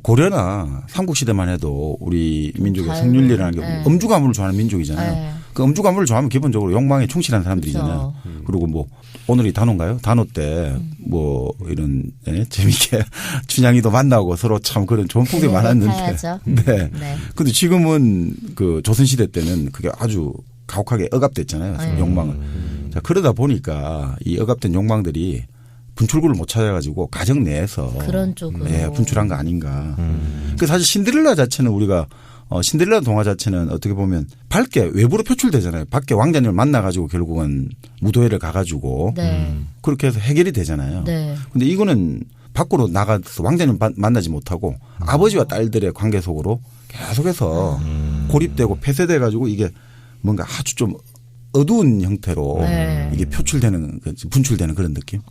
고려나 삼국시대만 해도 우리 민족의 성윤리라는 게 엄주 가문을 좋아하는 민족이잖아요. 그 음주 가물을 좋아하면 기본적으로 욕망에 충실한 사람들이잖아요. 그리고 뭐 오늘이 단오인가요? 단오 때 뭐 이런 재미있게 춘향이도 만나고 서로 참 그런 좋은 풍경이 많았는데. 가야죠. 네. 네. 근데 지금은 그 조선시대 때는 그게 아주 가혹하게 억압됐잖아요. 욕망은. 자, 그러다 보니까 이 억압된 욕망들이 분출구를 못 찾아가지고 가정 내에서 그런 쪽으로 분출한 거 아닌가. 그 사실 신데렐라 자체는 우리가 신데렐라 동화 자체는 어떻게 보면 밝게 외부로 표출되잖아요. 밖에 왕자님을 만나가지고 결국은 무도회를 가가지고 네. 그렇게 해서 해결이 되잖아요. 네. 근데 이거는 밖으로 나가서 왕자님 만나지 못하고 아버지와 딸들의 관계 속으로 계속해서 고립되고 폐쇄돼가지고 이게 뭔가 아주 좀 어두운 형태로 네. 이게 표출되는 분출되는 그런 느낌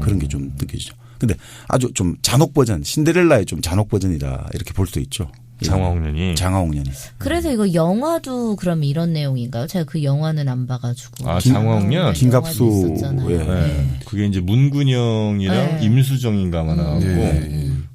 그런 게 좀 느껴지죠. 근데 아주 좀 잔혹 버전 신데렐라의 좀 잔혹 버전이다 이렇게 볼 수 있죠. 장화홍련이. 그래서 이거 영화도 그럼 이런 내용인가요? 제가 그 영화는 안 봐가지고. 아, 장화홍련? 김갑수. 예. 네. 그게 이제 문근영이랑 네. 임수정인가 아마 나오고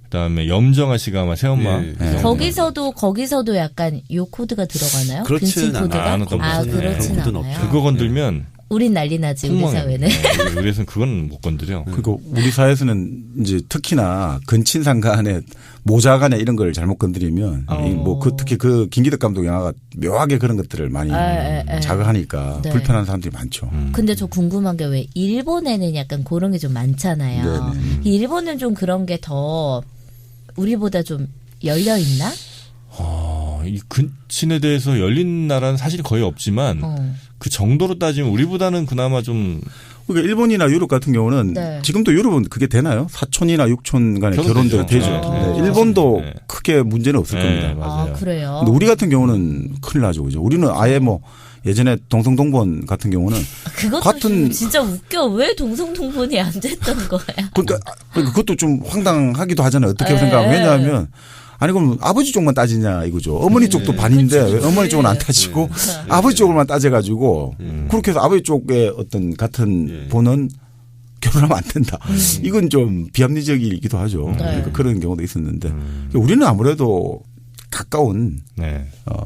그다음에 염정아 씨가 아마 새엄마. 네. 거기서도 약간 요 코드가 들어가나요? 그렇지는 근친 코드가? 않아요. 그렇진 그런 코드는 않아요. 없죠. 그거 건들면 우린 난리 나지 우리 폭망해. 사회는. 우리에서는 그건 못 건드려. 그리고 우리 사회에서는 이제 특히나 근친상가 안에 모자 간에 이런 걸 잘못 건드리면 특히 그 김기덕 감독 영화가 묘하게 그런 것들을 많이 자극하니까 네. 불편한 사람들이 많죠. 근데 저 궁금한 게 왜 일본에는 약간 그런 게 좀 많잖아요. 네네. 일본은 좀 그런 게 더 우리보다 좀 열려 있나? 이 근친에 대해서 열린 나라는 사실 거의 없지만 그 정도로 따지면 우리보다는 그나마 좀 그러니까 일본이나 유럽 같은 경우는 네. 지금도 유럽은 그게 되나요? 사촌이나 육촌 간의 결혼들이 되죠. 되죠. 네. 네. 일본도 네. 크게 문제는 없을 네, 겁니다. 맞아요. 아 그래요? 근데 우리 같은 경우는 큰일 나죠. 그죠? 우리는 아예 뭐 예전에 동성동본 같은 경우는 그것도 같은 진짜 웃겨. 왜 동성동본이 안 됐던 거야? 그러니까 그것도 좀 황당하기도 하잖아요. 어떻게 네. 생각하면. 왜냐하면 아니 그럼 아버지 쪽만 따지냐 이거죠. 어머니 쪽도 반인데 그치, 왜 어머니 쪽은 안 따지고 아버지 쪽으로만 따져가지고 그렇게 해서 아버지 쪽에 어떤 같은 본은 결혼하면 안 된다. 이건 좀 비합리적이기도 하죠. 그러니까 그런 경우도 있었는데 우리는 아무래도 가까운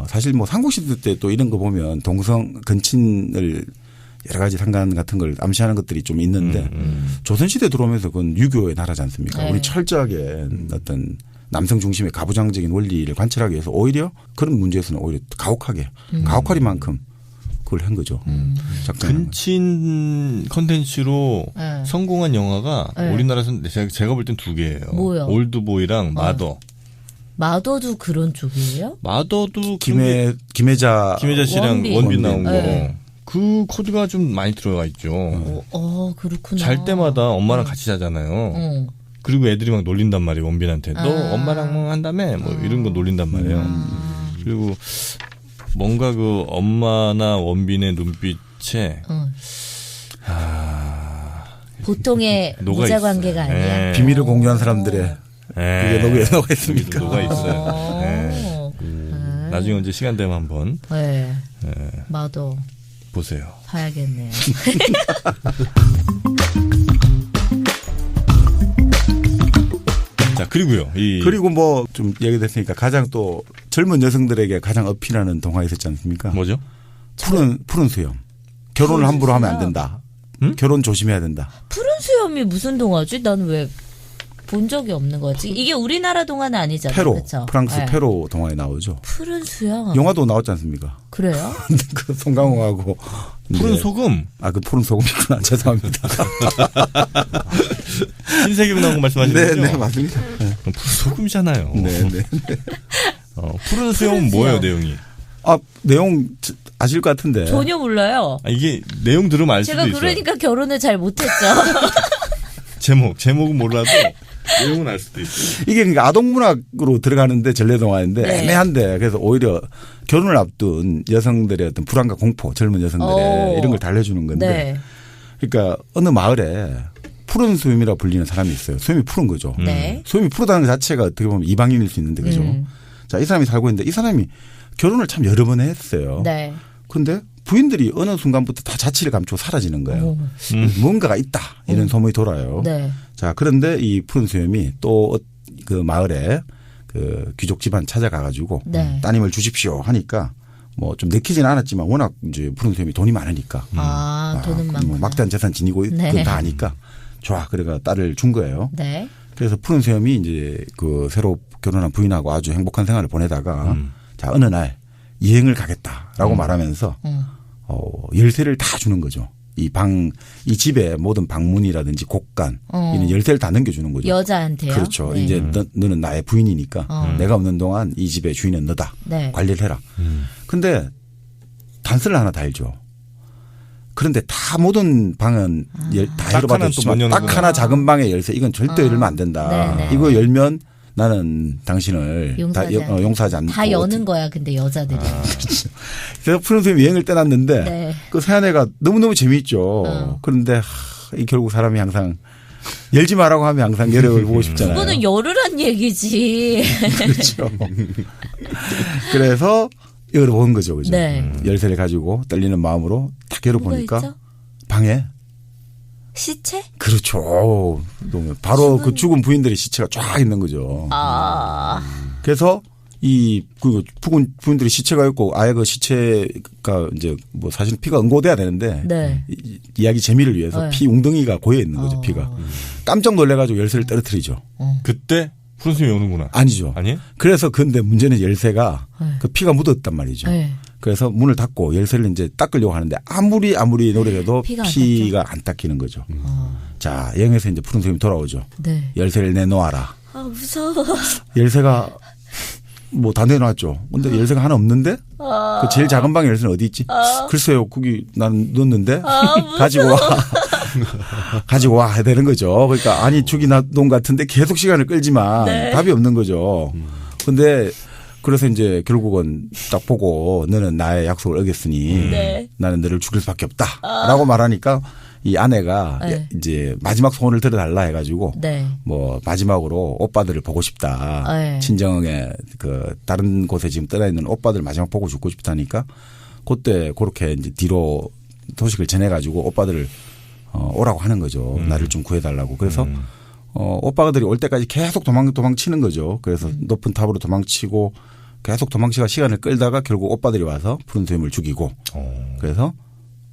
사실 뭐 삼국시대 때 또 이런 거 보면 동성 근친을 여러 가지 상관 같은 걸 암시하는 것들이 좀 있는데 조선시대 들어오면서 그건 유교의 나라지 않습니까? 네. 우리 철저하게 어떤 남성 중심의 가부장적인 원리를 관철하기 위해서 오히려 그런 문제에서는 오히려 가혹하리만큼 그걸 한 거죠. 근친 컨텐츠로 네. 성공한 영화가 네. 우리나라에서는 제가 볼 땐 두 개예요. 뭐요? 올드보이랑 마더. 마더도 그런 쪽이에요? 마더도 김혜자 씨랑 원빈 나온 거. 네. 그 코드가 좀 많이 들어가 있죠. 그렇구나. 잘 때마다 엄마랑 같이 자잖아요. 그리고 애들이 막 놀린단 말이에요. 원빈한테. 너 엄마랑 뭐 한다며? 뭐 이런 거 놀린단 말이에요. 그리고 뭔가 그 엄마나 원빈의 눈빛에 보통의 녹아 모자 있어요. 관계가 아니야. 네. 비밀을 공유한 사람들의 그게 녹아 있습니까? 녹아 있어요. 네. 나중에 언제 시간 되면 한번 네. 마더 보세요. 봐야겠네요. 자, 그리고요. 그리고 뭐 좀 얘기됐으니까 가장 또 젊은 여성들에게 가장 어필하는 동화 있었지 않습니까? 뭐죠? 푸른 수염. 결혼을 함부로 하면 안 된다. 결혼 조심해야 된다. 푸른 수염이 무슨 동화지? 난 왜 본 적이 없는 거지? 이게 우리나라 동화는 아니잖아요. 페로. 그쵸? 프랑스 네. 페로 동화에 나오죠. 푸른 수염. 영화도 나왔지 않습니까? 그래요? 그 송강호하고 푸른 이제 소금. 그 푸른 소금이구나. 죄송합니다. 신세경 나온 거 말씀하시는 거죠? 네, 맞습니다. 그럼 푸른 소금이잖아요. 네. 푸른 수염은 뭐예요, 내용이? 내용 아실 것 같은데. 전혀 몰라요. 이게 내용 들으면 알 수도 제가 있어요. 그러니까 결혼을 잘 못했죠. 제목은 몰라도 내용은 알 수도 있어요. 이게 그러니까 아동문학으로 들어가는데 전래동화인데 네. 애매한데 그래서 오히려 결혼을 앞둔 여성들의 어떤 불안과 공포, 젊은 여성들의 이런 걸 달래주는 건데 네. 그러니까 어느 마을에 푸른 수염이라 불리는 사람이 있어요. 수염이 푸른 거죠. 네. 수염이 푸르다는 것 자체가 어떻게 보면 이방인일 수 있는데 그죠. 자, 이 사람이 살고 있는데 이 사람이 결혼을 참 여러 번 했어요. 네. 그런데 부인들이 어느 순간부터 다 자취를 감추고 사라지는 거예요. 뭔가가 있다 이런 소문이 돌아요. 네. 자, 그런데 이 푸른 수염이 또 그 마을에 그 귀족 집안 찾아가가지고 네. 따님을 주십시오 하니까 뭐 좀 내키지는 않았지만 워낙 이제 푸른 수염이 돈이 많으니까. 돈은 많구나. 뭐 막대한 재산 지니고 네. 그건 다 아니까 좋아. 그래가 딸을 준 거예요. 네. 그래서 푸른 수염이 이제 그 새로 결혼한 부인하고 아주 행복한 생활을 보내다가 자 어느 날 여행을 가겠다라고 말하면서 열쇠를 다 주는 거죠. 이 집의 모든 방문이라든지 곳간 이런 열쇠를 다 넘겨주는 거죠. 여자한테요? 그렇죠. 네. 이제 너는 나의 부인이니까 내가 없는 동안 이 집의 주인은 너다. 네. 관리를 해라. 근데 단서를 하나 달죠. 그런데 다 모든 방은 다 딱 하나 열어봐도 또 딱 하나 작은 방의 열쇠 이건 절대 열면 안 된다. 네네. 이거 열면 나는 당신을 용서하지 않고 다 여는 거야. 근데 여자들이. 그래서 푸른 수염 여행을 떠났는데 네. 그 새아내가 너무너무 재미있죠. 그런데 결국 사람이 항상 열지 말라고 하면 항상 열어보고 싶잖아요. 그거는 열으란 얘기지. 그렇죠. 그래서 열어본 거죠. 그죠? 네. 열쇠를 가지고 떨리는 마음으로 딱 열어보니까 뭐가 있죠? 방에 시체? 그렇죠. 바로 그 죽은 부인들의 시체가 쫙 있는 거죠. 그래서 그 부인들의 시체가 있고 아예 그 시체가 이제 뭐 사실 피가 응고돼야 되는데 네. 이야기 재미를 위해서 네. 피 웅덩이가 고여 있는 거죠. 피가. 깜짝 놀래가지고 열쇠를 떨어뜨리죠. 그때 푸른 수염이 오는구나. 아니죠. 아니에요? 그래서 근데 문제는 열쇠가 그 피가 묻었단 말이죠. 네. 그래서 문을 닫고 열쇠를 이제 닦으려고 하는데 아무리 노력해도 피가 안 닦이는 거죠. 자, 여행에서 이제 푸른 수염이 돌아오죠. 네. 열쇠를 내놓아라. 무서워. 열쇠가 뭐 다 내놨죠. 근데 열쇠가 하나 없는데 그 제일 작은 방에 열쇠는 어디 있지? 글쎄요. 거기 난 넣었는데 가지고 와. 가지고 와 해야 되는 거죠. 그러니까 아니 죽이 놔둔 같은데 계속 시간을 끌지만 네. 답이 없는 거죠. 근데 그래서 이제 결국은 딱 보고 너는 나의 약속을 어겼으니 네. 나는 너를 죽일 수밖에 없다라고 말하니까 이 아내가 네. 이제 마지막 소원을 들어달라 해가지고 네. 뭐 마지막으로 오빠들을 보고 싶다. 네. 친정에 그 다른 곳에 지금 떠나 있는 오빠들 마지막 보고 죽고 싶다니까 그때 그렇게 이제 뒤로 소식을 전해가지고 오빠들을 오라고 하는 거죠. 나를 좀 구해달라고. 그래서 오빠들이 올 때까지 계속 도망치는 거죠. 그래서 높은 탑으로 도망치고 계속 도망치가 시간을 끌다가 결국 오빠들이 와서 푸른 수염을 죽이고 그래서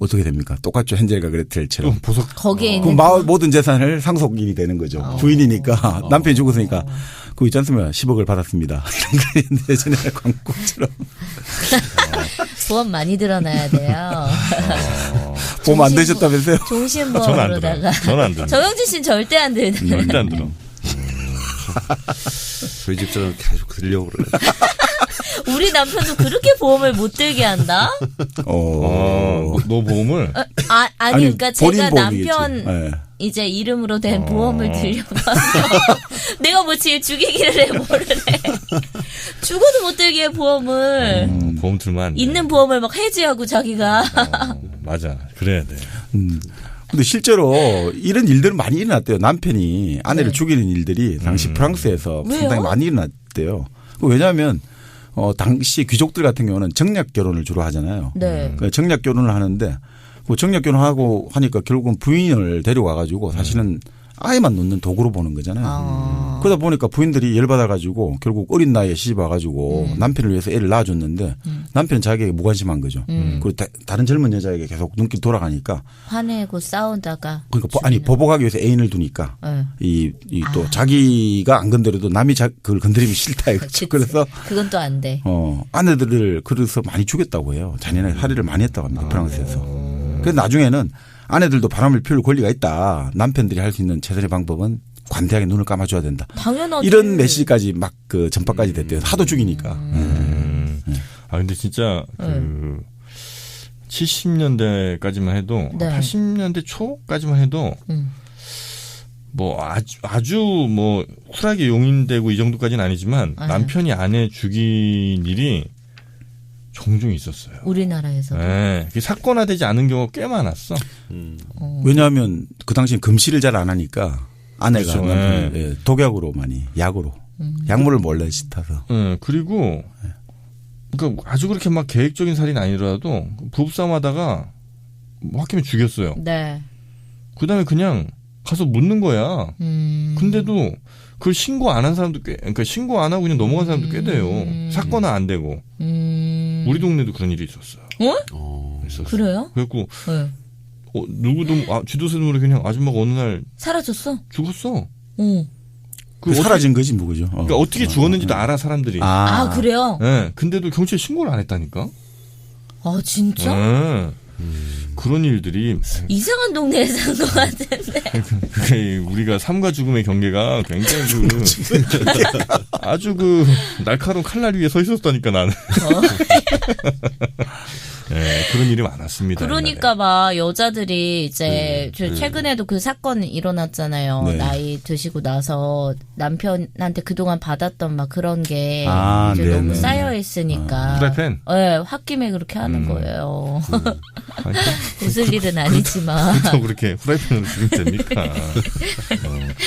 어떻게 됩니까? 똑같죠. 헨젤과 그레텔처럼. 보석. 거기에 그 있는 마을 모든 재산을 상속인이 되는 거죠. 부인이니까 남편이 죽었으니까 그거 있지 않습니까? 10억을 받았습니다. 이런 거 예전에 광고처럼. 보험 많이 들어놔야 돼요. 보험 안 되셨다면서요? 저는 안 종신보험으로다가. 들어요. 저는 안 들어요. 정영진 씨는 절대 안 들어요. 절대 안 들어. 저희 집처럼 계속 들려고 그래요. 우리 남편도 그렇게 보험을 못 들게 한다? 너 보험을? 아니, 그러니까 본인 제가 보험이겠지. 남편 네. 이제 이름으로 된 보험을 들려고 내가 뭐 제일 죽이기를 해 모르네. 죽어도 못 들게 해 보험을. 보험 들면 안 돼. 있는 보험을 막 해지하고 자기가. 맞아. 그래야 돼. 근데 실제로 이런 일들은 많이 일어났대요. 남편이 아내를 죽이는 일들이 당시 프랑스에서 왜요? 상당히 많이 일어났대요. 왜냐하면 당시 귀족들 같은 경우는 정략 결혼을 주로 하잖아요. 네. 그러니까 정략 결혼을 하는데 그 정략 결혼하고 하니까 결국은 부인을 데려와 가지고 사실은 아이만 놓는 도구로 보는 거잖아요. 그러다 보니까 부인들이 열받아가지고 결국 어린 나이에 시집 와가지고 남편을 위해서 애를 낳아줬는데 남편은 자기에게 무관심한 거죠. 그리고 다른 젊은 여자에게 계속 눈길 돌아가니까 화내고 싸우다가. 그러니까 보복하기 위해서 애인을 두니까 네. 또 자기가 안 건드려도 남이 그걸 건드리면 싫다 이거죠. 그래서 그건 또 안 돼. 아내들을 그래서 많이 죽였다고 해요. 잔인하게 살해를 많이 했다고 합니다. 프랑스에서. 그래서 나중에는 아내들도 바람을 피울 권리가 있다. 남편들이 할 수 있는 최선의 방법은 관대하게 눈을 감아줘야 된다. 당연하지. 이런 메시지까지 막 그 전파까지 됐대요. 하도 죽이니까. 근데 진짜 70년대까지만 해도 네. 80년대 초까지만 해도 뭐 아주 뭐 쿨하게 용인되고 이 정도까지는 아니지만 남편이 아내 죽인 일이 종종 있었어요. 우리나라에서. 네. 사건화되지 않은 경우가 꽤 많았어. 왜냐하면 그 당시엔 금시를 잘 안 하니까 아내가 그렇죠. 남편을 독약으로 많이 약으로 약물을 몰래 씻어서. 그리고 그러니까 아주 그렇게 막 계획적인 살인 아니더라도 부부싸움하다가 홧김에 죽였어요. 네. 그다음에 그냥 가서 묻는 거야. 근데도 그걸 신고 안 한 사람도 그러니까 신고 안 하고 그냥 넘어간 사람도 꽤 돼요. 사건화 안 되고. 우리 동네도 그런 일이 있었어요. 있었어요. 그래요? 그래갖고 네. 누구도 쥐도새 모르게 그냥 아줌마가 어느 날 사라졌어? 죽었어. 그 사라진 거지 뭐죠. 그러니까 어떻게 죽었는지도 알아 사람들이. 아 그래요? 네, 근데도 경찰에 신고를 안 했다니까. 아 진짜? 네. 그런 일들이 이상한 동네에 산 것 같은데. 그게 우리가 삶과 죽음의 경계가 굉장히 아주 날카로운 칼날 위에 서 있었다니까 나는. 네, 그런 일이 많았습니다. 그러니까 옛날에. 막 여자들이 이제 최근에도 그 사건 일어났잖아요. 네. 나이 드시고 나서 남편한테 그동안 받았던 막 그런 게 이제 네네. 너무 쌓여 있으니까. 프라이팬? 네, 홧김에 그렇게 하는 거예요. 웃을 일은 아니지만. 또 그렇게 후라이팬으로 죽이면 됩니까?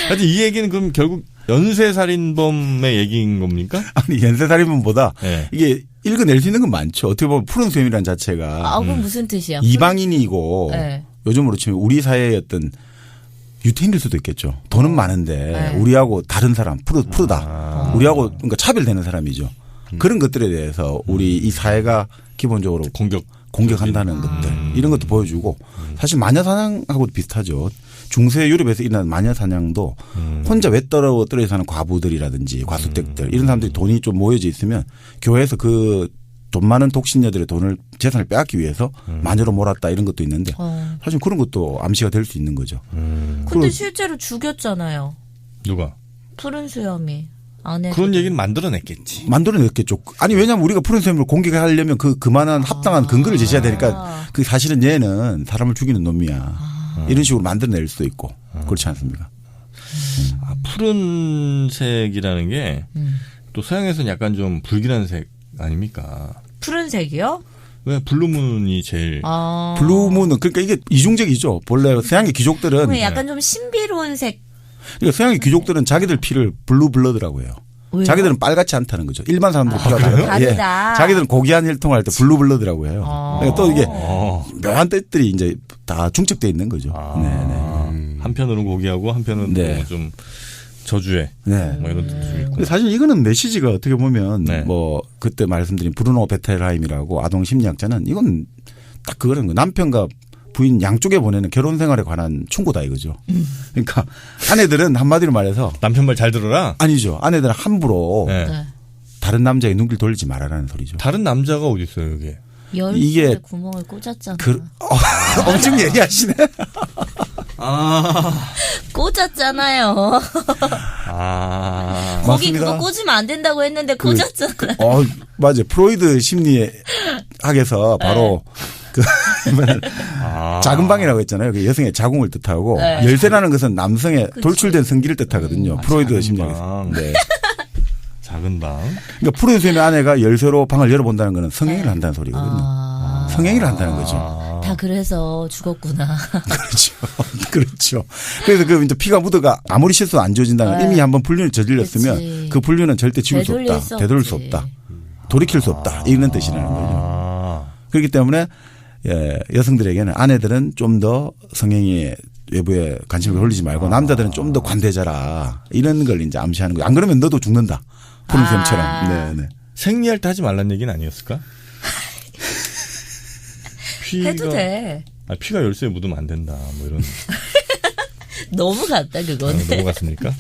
하여튼 이 얘기는 그럼 결국 연쇄살인범의 얘기인 겁니까? 아니 연쇄살인범보다 네. 이게 읽어낼 수 있는 건 많죠. 어떻게 보면 푸른 셈이라는 자체가 그건 무슨 뜻이야? 이방인이고 네. 요즘으로 치면 우리 사회의 어떤 유태인일 수도 있겠죠. 돈은 많은데 네. 우리하고 다른 사람 푸르다. 우리하고 그러니까 차별되는 사람이죠. 그런 것들에 대해서 우리 이 사회가 기본적으로 공격한다는 것들 이런 것도 보여주고 사실 마녀사냥하고도 비슷하죠. 중세 유럽에서 일어난 마녀사냥도 혼자 외떨어 사는 과부들이라든지 과수댁들 이런 사람들이 돈이 좀 모여져 있으면 교회에서 그 돈 많은 독신녀들의 재산을 빼앗기 위해서 마녀로 몰았다 이런 것도 있는데 사실 그런 것도 암시가 될 수 있는 거죠. 근데 실제로 죽였잖아요. 누가? 푸른 수염이. 아내 그런 얘기는 만들어냈겠지. 만들어냈겠죠. 아니 왜냐하면 우리가 푸른 셈을 공격하려면 그만한 합당한 근거를 제시해야 되니까 그 사실은 얘는 사람을 죽이는 놈이야. 이런 식으로 만들어낼 수도 있고 그렇지 않습니까? 푸른색이라는 게 또 서양에서는 약간 좀 불길한 색 아닙니까? 푸른색이요? 왜 블루문이 제일 블루문은 그러니까 이게 이중적이죠. 본래 서양의 귀족들은 약간 좀 신비로운 색. 그러니까 서양의 귀족들은 자기들 피를 블루 블러드라고 해요. 왜요? 자기들은 빨갛지 않다는 거죠. 일반 사람들 피가 다르다. 자기들은 고귀한 혈통을 할 때 블루 블러드라고 해요. 그러니까 또 이게 묘한 뜻들이 이제 다 중첩돼 있는 거죠. 네네. 한편으로는 고귀하고 한편은 네. 좀 저주에 네. 뭐 이런 뜻도 있고. 근데 사실 이거는 메시지가 어떻게 보면 네. 뭐 그때 말씀드린 브루노 베텔하임이라고 아동 심리학자는 이건 딱 그거는 남편과 부인 양쪽에 보내는 결혼 생활에 관한 충고다 이거죠. 그러니까 아내들은 한마디로 말해서 남편 말 잘 들어라. 아니죠. 아내들은 함부로 네. 다른 남자에게 눈길 돌리지 말아라는 소리죠. 다른 남자가 어디 있어요, 여기? 열쇠 이게 구멍을 꽂았잖아. 엄청 얘기하시네. 꽂았잖아요. 거기 맞습니다. 그거 꽂으면 안 된다고 했는데 꽂았잖아. 맞아요. 프로이드 심리학에서 바로 작은 방이라고 했잖아요. 그 여성의 자궁을 뜻하고 열쇠라는 것은 남성의 돌출된 성기를 뜻하거든요. 프로이드 심리학에서. 네. 작은 방. 그러니까 프로이드 쌤의 아내가 열쇠로 방을 열어본다는 것은 성행위를 한다는 소리거든요. 성행위를 한다는 거죠. 다 그래서 죽었구나. 그렇죠. 그래서 그 이제 피가 묻어가 아무리 실수 안 지워진다면 이미 한번 불륜을 저질렀으면 그치. 그 불륜은 절대 지울 수 없다. 되돌릴 수 없다. 돌이킬 수 없다. 이런 뜻이라는 거죠. 그렇기 때문에 여성들에게는 아내들은 좀 더 성행위에 외부에 관심을 돌리지 말고 남자들은 좀 더 관대자라 이런 걸 이제 암시하는 거예요. 안 그러면 너도 죽는다. 푸른샘처럼. 네네. 생리할 때 하지 말란 얘기는 아니었을까? 해도 돼. 피가 열쇠에 묻으면 안 된다. 뭐 이런. 너무 같다 그거는. 너무 같습니까?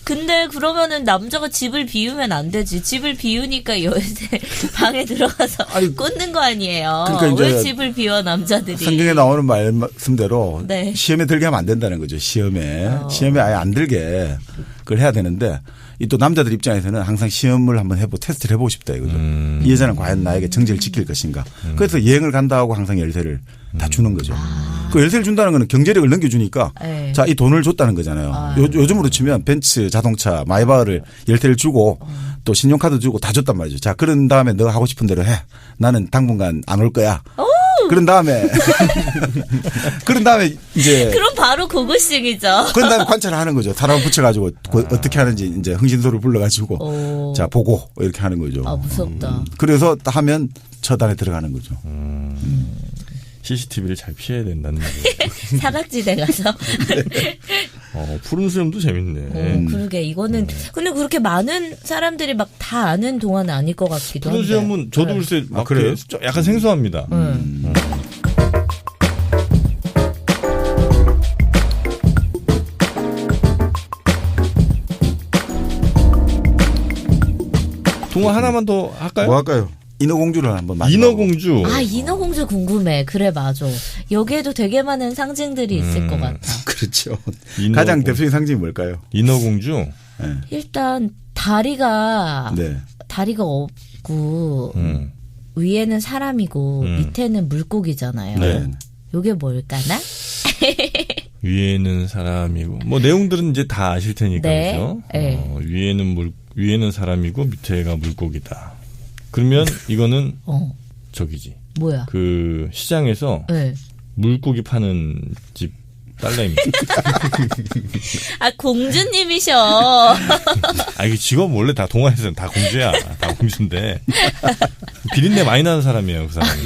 근데 그러면은 남자가 집을 비우면 안 되지. 집을 비우니까 열쇠 방에 들어가서 꽂는 거 아니에요. 그러니까 이제 왜 집을 비워 남자들이. 성경에 나오는 말씀대로 네. 시험에 들게 하면 안 된다는 거죠. 시험에 아예 안 들게 그걸 해야 되는데 이 또 남자들 입장에서는 항상 시험을 한번 테스트를 해보고 싶다 이거죠. 이 여자는 과연 나에게 정직을 지킬 것인가. 그래서 여행을 간다 하고 항상 열쇠를 다 주는 거죠. 그 열쇠를 준다는 거는 경제력을 넘겨주니까 자, 이 돈을 줬다는 거잖아요. 요즘으로 치면 벤츠 자동차 마이바흐를 열쇠를 주고 또 신용카드 주고 다 줬단 말이죠. 자, 그런 다음에 너가 하고 싶은 대로 해. 나는 당분간 안 올 거야. 그런 다음에 이제 그럼 바로 고고싱이죠. 그런 다음에 관찰을 하는 거죠. 사람을 붙여가지고 어떻게 하는지 이제 흥신소를 불러가지고 자 보고 이렇게 하는 거죠. 무섭다. 그래서 하면 첫 안에 들어가는 거죠. CCTV를 잘 피해야 된다는 얘기예요. 사각지대 가서. 푸른 수염도 재밌네. 그러게 이거는 근데 그렇게 많은 사람들이 막 다 아는 동화는 아닐 것 같기도 한데. 푸른 수염은 저도 글쎄 막 그래요? 약간 생소합니다. 동화 하나만 더 할까요? 뭐 할까요? 인어공주를 한번 만나. 인어공주. 아, 인어공주 궁금해. 그래, 맞아. 여기에도 되게 많은 상징들이 있을 것 같아. 그렇죠. 가장 대표적인 상징이 뭘까요? 인어공주. 네. 일단 다리가 없고 위에는 사람이고 밑에는 물고기잖아요. 네. 요게 뭘까나? 위에는 사람이고 뭐 내용들은 이제 다 아실 테니까 네. 그죠? 네. 위에는 사람이고 밑에가 물고기다. 그러면 이거는 저기지. 뭐야? 그 시장에서 네. 물고기 파는 집 딸내미. 아, 공주님이셔. 아, 이게 직업 원래 다 동화에서는 다 공주야. 다 공주인데. 비린내 많이 나는 사람이에요, 그 사람이.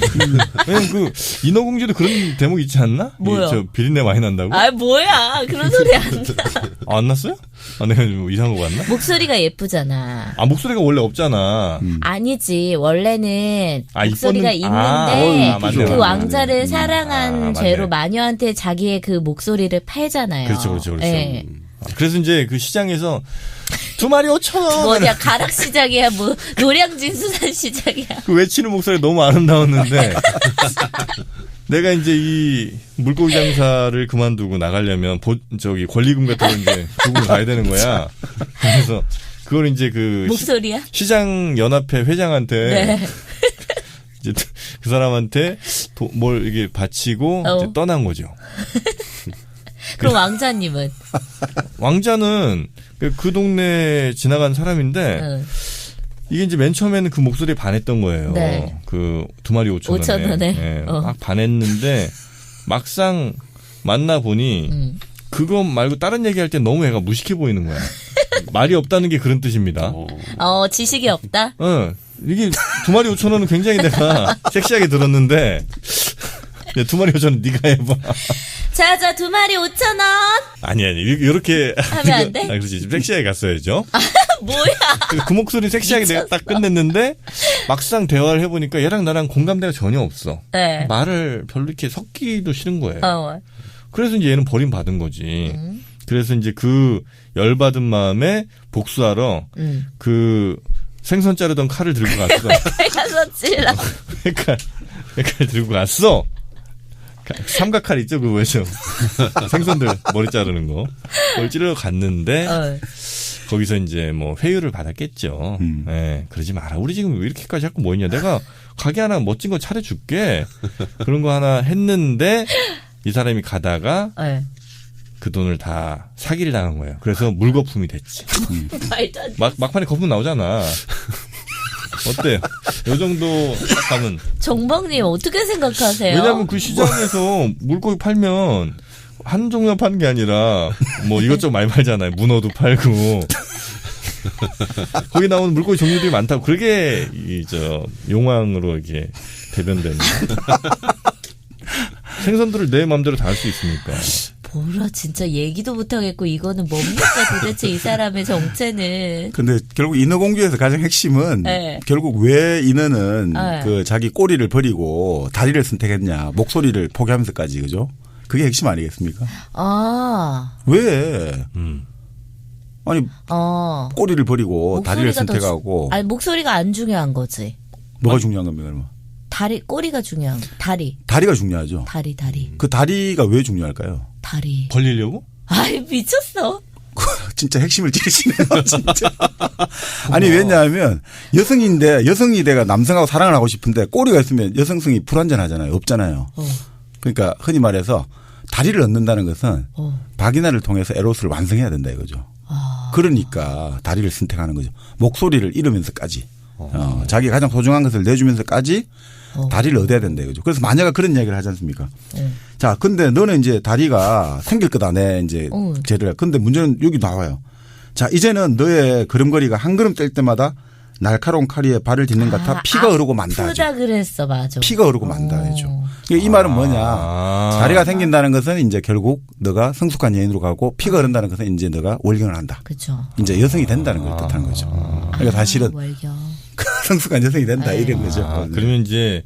왜냐면 그 인어공주도 그런 대목 있지 않나? 뭐야? 저 비린내 많이 난다고? 아, 뭐야? 그런 소리 안 나. 안 났어요? 아, 내가 뭐 이상한 거 봤나? 목소리가 예쁘잖아. 아, 목소리가 원래 없잖아. 아니지. 원래는 아, 목소리가 이뻤는- 있는데 아, 맞네, 그 맞네. 왕자를 사랑한 맞네. 죄로 마녀한테 자기의 그 목소리를 팔잖아요. 그렇죠. 예. 그래서 이제 그 시장에서 2마리 5,000원! 뭐냐, 가락시장이야, 뭐, 노량진 수산시장이야. 그 외치는 목소리가 너무 아름다웠는데 내가 이제 이 물고기 장사를 그만두고 나가려면 권리금 같은 거 이제 주고 가야 되는 거야. 그래서 그걸 이제 그 목소리야? 시장 연합회 회장한테 네. 이제 그 사람한테 뭘 이게 바치고 이제 떠난 거죠. 그럼 왕자님은? 왕자는 그 동네 지나간 사람인데 응. 이게 이제 맨 처음에는 그 목소리에 반했던 거예요. 네. 그 2마리 5,000원에. 5,000원에. 네, 막 반했는데 막상 만나 보니 그거 말고 다른 얘기할 때 너무 애가 무식해 보이는 거야. 말이 없다는 게 그런 뜻입니다. 지식이 없다? 이게 2마리 5,000원은 굉장히 내가 섹시하게 들었는데 2마리 5,000원 네가 해봐. 자, 2마리 5,000원! 아니 이렇게 하면 안 돼? 그렇지. 좀 섹시하게 갔어야죠. 뭐야? 그 목소리 섹시하게 내가 딱 끝냈는데 막상 대화를 해보니까 얘랑 나랑 공감대가 전혀 없어. 네. 말을 별로 이렇게 섞기도 싫은 거예요. 어. 그래서 이제 얘는 버림받은 거지. 그래서 이제 그 열받은 마음에 복수하러 그 생선 자르던 칼을 들고 갔어. 가서 찔러. 칼 들고 갔어. 삼각칼 있죠, 그거 왜죠? 생선들 머리 자르는 거. 그걸 찌르러 갔는데 거기서 이제 뭐 회유를 받았겠죠. 네, 그러지 마라. 우리 지금 왜 이렇게까지 자꾸 뭐 있냐. 내가 가게 하나 멋진 거 차려줄게. 그런 거 하나 했는데 이 사람이 가다가 그 돈을 다 사기를 당한 거예요. 그래서 물거품이 됐지. 말도 안 돼. 막판에 거품 나오잖아. 어때요? 요 정도 딱 가면. 정박님 어떻게 생각하세요? 왜냐면 그 시장에서 물고기 팔면 한 종류만 파는 게 아니라 뭐 이것저것 많이 팔잖아요. 문어도 팔고. 거기 나오는 물고기 종류들이 많다고. 그게 용왕으로 이렇게 대변되는. 생선들을 내 마음대로 다 할 수 있으니까. 뭐라 진짜 얘기도 못하겠고 이거는 뭡니까 도대체 이 사람의 정체는. 근데 결국 인어공주에서 가장 핵심은 네. 결국 왜 인어는 네. 그 자기 꼬리를 버리고 다리를 선택했냐, 목소리를 포기하면서까지, 그죠? 그게 핵심 아니겠습니까? 왜? 아니 꼬리를 버리고 다리를 선택하고. 아니 목소리가 안 중요한 거지. 뭐가 중요한 겁니까, 그러면? 꼬리가 중요한. 다리가 중요하죠. 다리. 그 다리가 왜 중요할까요? 다리. 벌리려고? 아이 미쳤어. 진짜 핵심을 찌르시네요, 진짜. 아니, 왜냐하면 여성인데, 여성이 내가 남성하고 사랑을 하고 싶은데 꼬리가 있으면 여성성이 불완전하잖아요. 없잖아요. 그러니까 흔히 말해서 다리를 얻는다는 것은 바기나를 통해서 에로스를 완성해야 된다 이거죠. 그러니까 다리를 선택하는 거죠. 목소리를 잃으면서까지. 자기 가장 소중한 것을 내주면서까지 다리를 얻어야 된다 이거죠. 그래서 마녀가 그런 이야기를 하지 않습니까? 자, 근데 너는 이제 다리가 생길 거다. 내 이제 죄를. 근데 문제는 여기 나와요. 자, 이제는 너의 걸음걸이가 한 걸음 뗄 때마다 날카로운 칼에 발을 딛는 것 같아 피가 흐르고 만다. 아프다 그랬어, 맞아. 피가 흐르고 만다 하죠. 이 말은 뭐냐. 자리가 생긴다는 것은 이제 결국 너가 성숙한 여인으로 가고 피가 흐른다는 것은 이제 너가 월경을 한다. 그렇죠. 이제 여성이 된다는 걸 뜻하는 거죠. 그러니까 사실은 월경. 성숙한 여성이 된다 이런 거죠. 그러면 이제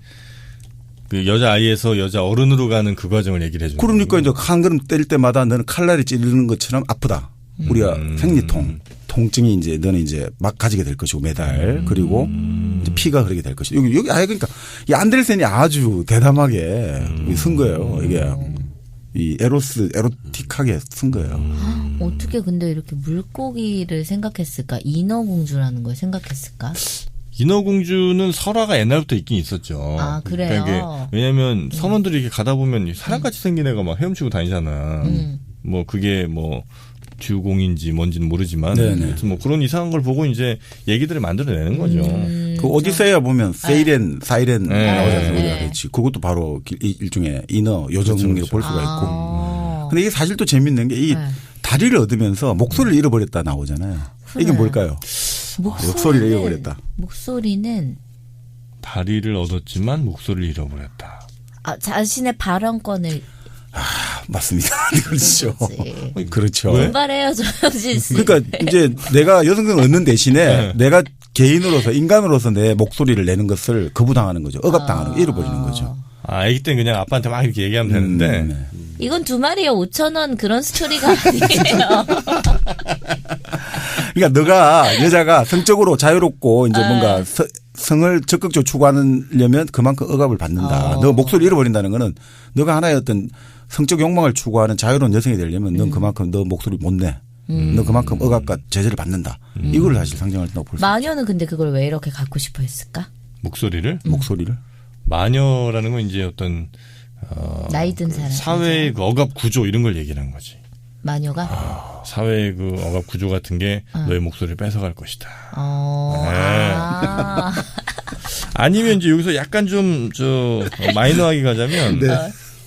그 여자 아이에서 여자 어른으로 가는 그 과정을 얘기를 해주는 그러니까 이제 한 걸음 때릴 때마다 너는 칼날이 찌르는 것처럼 아프다. 우리가 생리통, 통증이 이제 너는 이제 막 가지게 될 것이고 매달 그리고 이제 피가 흐르게 될 것이고 여기 아예 그러니까 이 안데르센이 아주 대담하게 쓴 거예요. 이게 이 에로틱하게 쓴 거예요. 어떻게 근데 이렇게 물고기를 생각했을까? 인어공주라는 걸 생각했을까? 인어공주는 설화가 옛날부터 있긴 있었죠. 아, 그래요? 그러니까 이게 왜냐면 선원들이 이렇게 가다 보면 사람같이 생긴 애가 막 헤엄치고 다니잖아. 뭐 그게 뭐 주공인지 뭔지는 모르지만 하여튼 뭐 그런 이상한 걸 보고 이제 얘기들을 만들어내는 거죠. 그 오디세이아 보면 사이렌 나오지 않습니까? 그렇지. 그것도 바로 일종의 인어 요정으로 볼 수가 있고. 근데 이게 사실 또 재밌는 게 이 다리를 얻으면서 목소리를 잃어버렸다 나오잖아요. 이게 뭘까요? 목소리를 잃어버렸다. 목소리는 다리를 얻었지만 목소리를 잃어버렸다. 자신의 발언권을 맞습니다. 그렇죠. 그렇죠. 분발해요, 조영진 씨. 그러니까 이제 내가 여성성을 얻는 대신에 내가 개인으로서 인간으로서 내 목소리를 내는 것을 거부당하는 거죠. 억압당하는 거, 잃어버리는 거죠. 아기 때는 그냥 아빠한테 막 이렇게 얘기하면 되는데. 이건 2마리에 5,000원 그런 스토리가 아니에요. 그러니까 너가 여자가 성적으로 자유롭고 이제 뭔가 성을 적극적으로 추구하려면 그만큼 억압을 받는다. 너 목소리 잃어버린다는 거는 너가 하나의 어떤 성적 욕망을 추구하는 자유로운 여성이 되려면 넌 그만큼 너 목소리 못 내. 너 그만큼 억압과 제재를 받는다. 이걸 사실 상징한다고 볼 수 있죠. 마녀는 근데 그걸 왜 이렇게 갖고 싶어 했을까? 목소리를? 목소리를? 마녀라는 건 이제 어떤 나이 든 사람. 사회의 그 억압 구조 이런 걸 얘기하는 거지. 마녀가? 사회의 그 억압 구조 같은 게 너의 목소리를 뺏어갈 것이다. 아니면 이제 여기서 약간 좀 마이너하게 가자면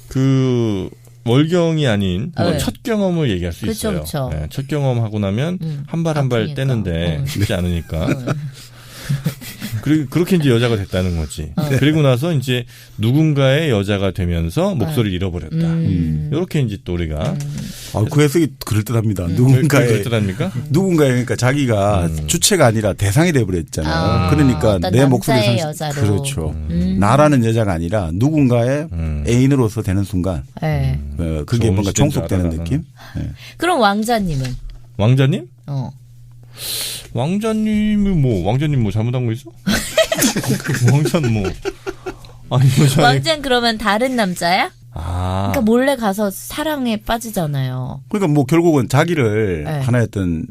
그 월경이 아닌 첫 경험을 얘기할 수 있어요. 그쵸. 네, 첫 경험하고 나면 한 발 한 발 떼는데 쉽지 않으니까. 그리고 그렇게 이제 여자가 됐다는 거지. 그리고 나서 이제 누군가의 여자가 되면서 목소리를 잃어버렸다. 이렇게 이제 또 우리가. 그 해석이 그럴듯합니다. 그럴듯합니까? 누군가의 그러니까 자기가 주체가 아니라 대상이 돼버렸잖아요. 그러니까 내 목소리 여자로. 그렇죠. 나라는 여자가 아니라 누군가의 애인으로서 되는 순간. 그게 뭔가 종속되는 느낌. 그럼 왕자님은? 왕자님? 왕자님 뭐 잘못한 거 있어? 왕자는 뭐. 아니, 왕자는 그러면 다른 남자야? 그러니까 몰래 가서 사랑에 빠지잖아요. 그러니까 뭐 결국은 자기를 하나의 어떤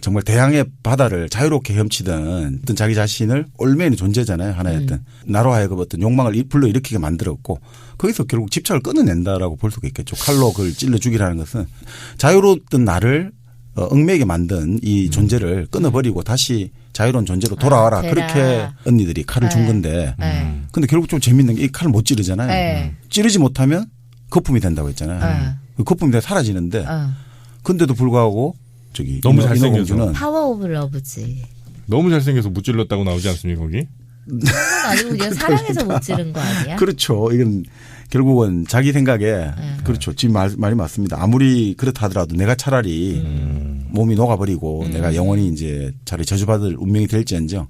정말 대양의 바다를 자유롭게 헤엄치던 어떤 자기 자신을 얽매이는 존재잖아요. 하나의 어떤 나로 하여금 어떤 욕망을 불러일으키게 만들었고 거기서 결국 집착을 끊어낸다라고 볼 수가 있겠죠. 칼로 그걸 찔러 죽이라는 것은 자유로웠던 나를 얽매이게 만든 이 존재를 끊어버리고 다시 자유로운 존재로 돌아와라. 그렇게 언니들이 칼을 준 건데. 근데 결국 좀 재밌는 게 이 칼을 못 찌르잖아요. 찌르지 못하면 거품이 된다고 했잖아요. 그 거품이 다 사라지는데. 근데도 불구하고 저기 너무 잘생겨서. 파워 오브 러브지. 너무 잘생겨서 못 찔렀다고 나오지 않습니까 거기? 그건 아니고 그냥 사랑해서 못 찌른 거 아니야? 그렇죠. 이건 결국은 자기 생각에 그렇죠. 지금 말이 맞습니다. 아무리 그렇다 하더라도 내가 차라리 몸이 녹아버리고 내가 영원히 이제 차라리 저주받을 운명이 될지언정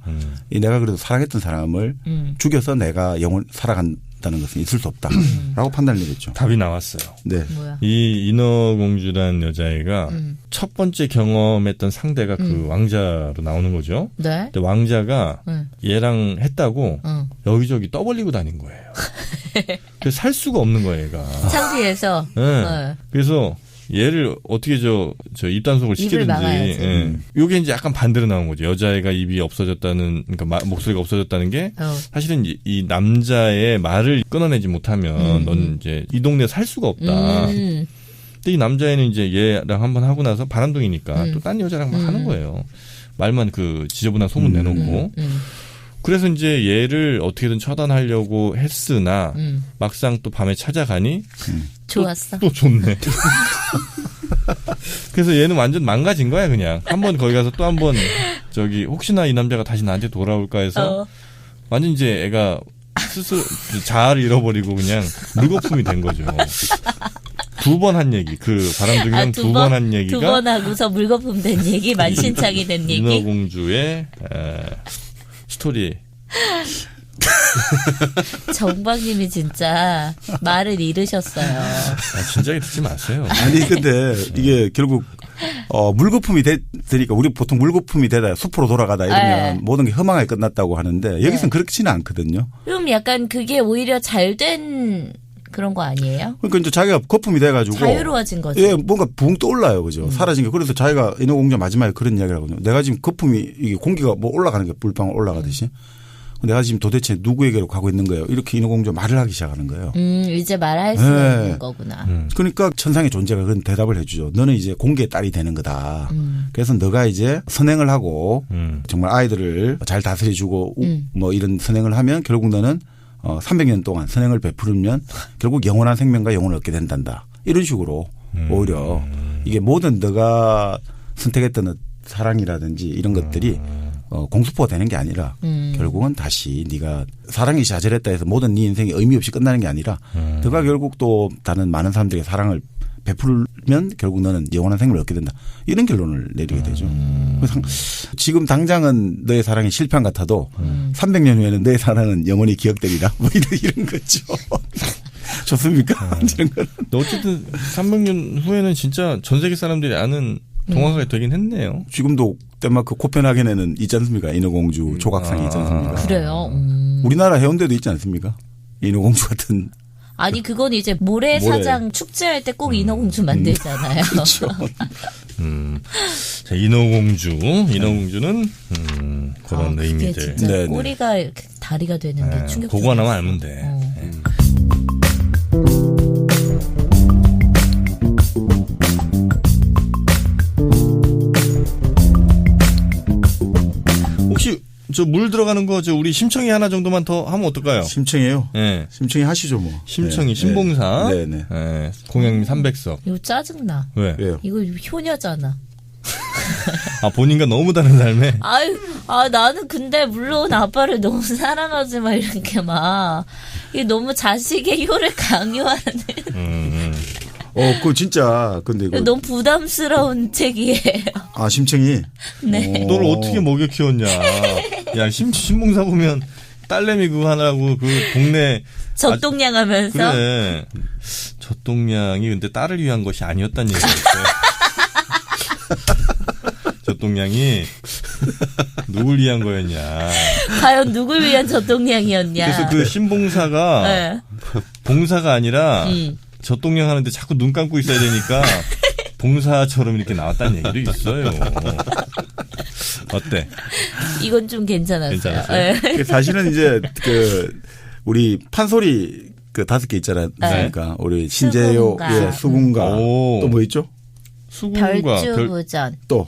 내가 그래도 사랑했던 사람을 죽여서 내가 영원 살아간다는 것은 있을 수 없다라고 판단을 내렸죠. 답이 나왔어요. 네. 뭐야? 이 인어공주라는 여자애가 첫 번째 경험했던 상대가 그 왕자로 나오는 거죠. 네. 근데 왕자가 얘랑 했다고 여기저기 떠벌리고 다닌 거예요. 그래서 살 수가 없는 거예요, 얘가. 창피해서. 네. 그래서 얘를 어떻게 저 입단속을 시키든지. 요게 이제 약간 반대로 나온 거죠. 여자애가 입이 없어졌다는, 그러니까 목소리가 없어졌다는 게 사실은 이 남자의 말을 끊어내지 못하면 넌 이제 이 동네에 살 수가 없다. 근데 이 남자애는 이제 얘랑 한번 하고 나서 바람둥이니까 또 딴 여자랑 막 하는 거예요. 말만 그 지저분한 소문 내놓고. 그래서 이제 얘를 어떻게든 처단하려고 했으나 막상 또 밤에 찾아가니 좋았어. 또 좋네. 그래서 얘는 완전 망가진 거야 그냥. 한번 거기 가서 또 한번 저기 혹시나 이 남자가 다시 나한테 돌아올까 해서 완전 이제 애가 스스로 자아를 잃어버리고 그냥 물거품이 된 거죠. 2번 한 얘기, 그 바람둥이랑 2번 한 얘기가 2번 하고서 물거품 된 얘기, 만신창이 된 얘기. 인어공주의 스토리. 정박님이 진짜 말을 잃으셨어요. 진작에 듣지 마세요. 아니 근데 이게 결국 물거품이 되니까 우리 보통 물거품이 되다 숲으로 돌아가다 이러면 모든 게 허망하게 끝났다고 하는데 여기서는 그렇지는 않거든요. 그럼 약간 그게 오히려 잘된 그런 거 아니에요? 그러니까 이제 자기가 거품이 돼가지고 자유로워진 거죠. 예, 뭔가 붕 떠올라요, 그죠? 사라진 게. 그래서 자기가 인어공주 마지막에 그런 이야기를 하거든요. 내가 지금 거품이 이게 공기가 뭐 올라가는 게 물방울 올라가듯이. 내가 지금 도대체 누구에게로 가고 있는 거예요? 이렇게 인어공주가 말을 하기 시작하는 거예요. 이제 말할 수 있는 거구나. 그러니까 천상의 존재가 그런 대답을 해주죠. 너는 이제 공기의 딸이 되는 거다. 그래서 너가 이제 선행을 하고 정말 아이들을 잘 다스려주고 뭐 이런 선행을 하면 결국 너는 300년 동안 선행을 베풀으면 결국 영원한 생명과 영혼을 얻게 된단다. 이런 식으로 오히려 이게 모든 너가 선택했던 사랑이라든지 이런 것들이 공수포가 되는 게 아니라 결국은 다시 네가 사랑이 좌절했다 해서 모든 네 인생이 의미 없이 끝나는 게 아니라 너가 결국 또 다른 많은 사람들에게 사랑을 베풀면 결국 너는 영원한 생명을 얻게 된다. 이런 결론을 내리게 되죠. 지금 당장은 너의 사랑이 실패한 것 같아도 300년 후에는 너의 사랑은 영원히 기억되리라. 뭐 이런 거죠. 좋습니까? 이런 건. 어쨌든 300년 후에는 진짜 전 세계 사람들이 아는 동화가 되긴 했네요. 지금도 덴마크 코펜하겐에는 있지 않습니까? 인어공주 조각상이 있지 않습니까? 그래요. 우리나라 해운대도 있지 않습니까? 인어공주 같은. 아니 그건 이제 모래사장 축제할 때 꼭 인어공주 만들잖아요. 그렇죠. 자, 인어공주는 그런 그게 의미들. 진짜 네네. 꼬리가 이렇게 다리가 되는 게 충격적이에요. 보고 하나만 알면 돼. 혹시 저 물 들어가는 거 저 우리 심청이 하나 정도만 더 하면 어떨까요? 심청이요? 네. 심청이 하시죠 뭐. 심청이 네. 신봉사. 네네. 네. 공양미 300석. 이거 짜증나. 왜? 왜요? 이거 효녀잖아. 아 본인과 너무 다른 삶에. 아유, 나는 근데 물론 아빠를 너무 사랑하지만 이렇게 막 이게 너무 자식의 효를 강요하는 그거 진짜 근데 이거 너무 부담스러운 책이에요. 아 심청이. 네. 너를 어떻게 먹여 키웠냐. 야 신봉사 보면 딸내미 그거 하나고 그 동네 젖동냥하면서. 그래. 젖동냥이 근데 딸을 위한 것이 아니었다는 얘기였어요. 젖동냥이 누굴 위한 거였냐. 과연 누굴 위한 젖동냥이었냐. 그래서 그 신봉사가 네. 봉사가 아니라 젖동냥 하는데 자꾸 눈 감고 있어야 되니까 봉사처럼 이렇게 나왔다는 얘기도 있어요. 어때? 이건 좀 괜찮았어요. 괜찮았어요? 네. 사실은 이제 그 우리 판소리 그 5개 있잖아요. 그러니까 우리 신재요, 수군가. 예, 수군가 오. 또 뭐 있죠? 수군과 별주부전. 또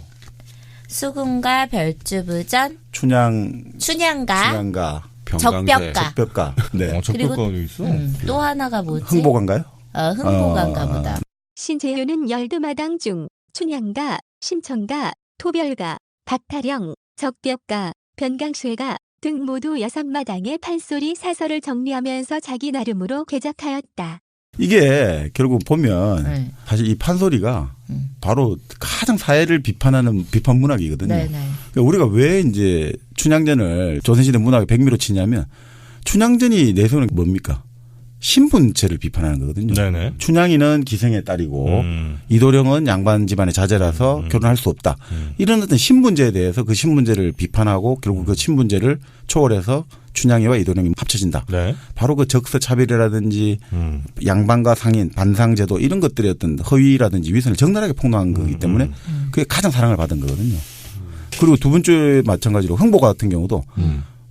수군가, 별주부전, 춘향가, 춘향가, 병강세. 적벽가. 적벽가, 네, 적벽가도 있어. 또 하나가 뭐지? 흥보가인가요? 흥보가인가 보다. 신재효는 12마당 중 춘향가, 심청가, 토별가, 박타령, 적벽가, 변강쇠가 등 모두 6마당의 판소리 사설을 정리하면서 자기 나름으로 개작하였다. 이게 결국 보면 네. 사실 이 판소리가 바로 가장 사회를 비판하는 비판 문학이거든요. 네네. 그러니까 우리가 왜 이제 춘향전을 조선시대 문학의 백미로 치냐면 춘향전이 내세우는 게 뭡니까? 신분제를 비판하는 거거든요. 네네. 춘향이는 기생의 딸이고 이도령은 양반 집안의 자제라서 결혼할 수 없다. 이런 어떤 신분제에 대해서 그 신분제를 비판하고 결국 그 신분제를 초월해서 춘향이와 이도령이 합쳐진다. 네. 바로 그 적서차별이라든지 양반과 상인, 반상제도 이런 것들의 어떤 허위라든지 위선을 적나라하게 폭로한 거기 때문에 그게 가장 사랑을 받은 거거든요. 그리고 두 번째 마찬가지로 흥보가 같은 경우도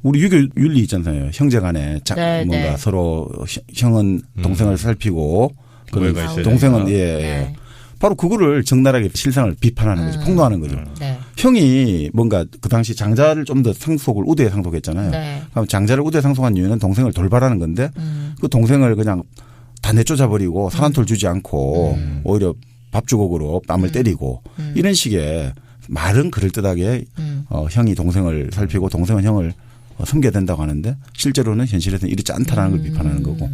우리 유교 윤리 있잖아요. 형제 간에 뭔가 서로 형은 동생을 살피고 우애가 있어야 동생은 되니까. 네. 바로 그거를 적나라하게 실상을 비판하는 거죠. 폭로하는 거죠. 네. 형이 뭔가 그 당시 장자를 좀 더 상속을 우대에 상속했잖아요. 네. 그럼 장자를 우대에 상속한 이유는 동생을 돌발하는 건데 그 동생을 그냥 다 내쫓아버리고 산한톨 주지 않고 오히려 밥주걱으로 뺨을 때리고 이런 식의 말은 그럴듯하게 형이 동생을 살피고 동생은 형을 섬겨야 된다고 하는데 실제로는 현실에서는 이렇지 않다라는 걸 비판하는 거고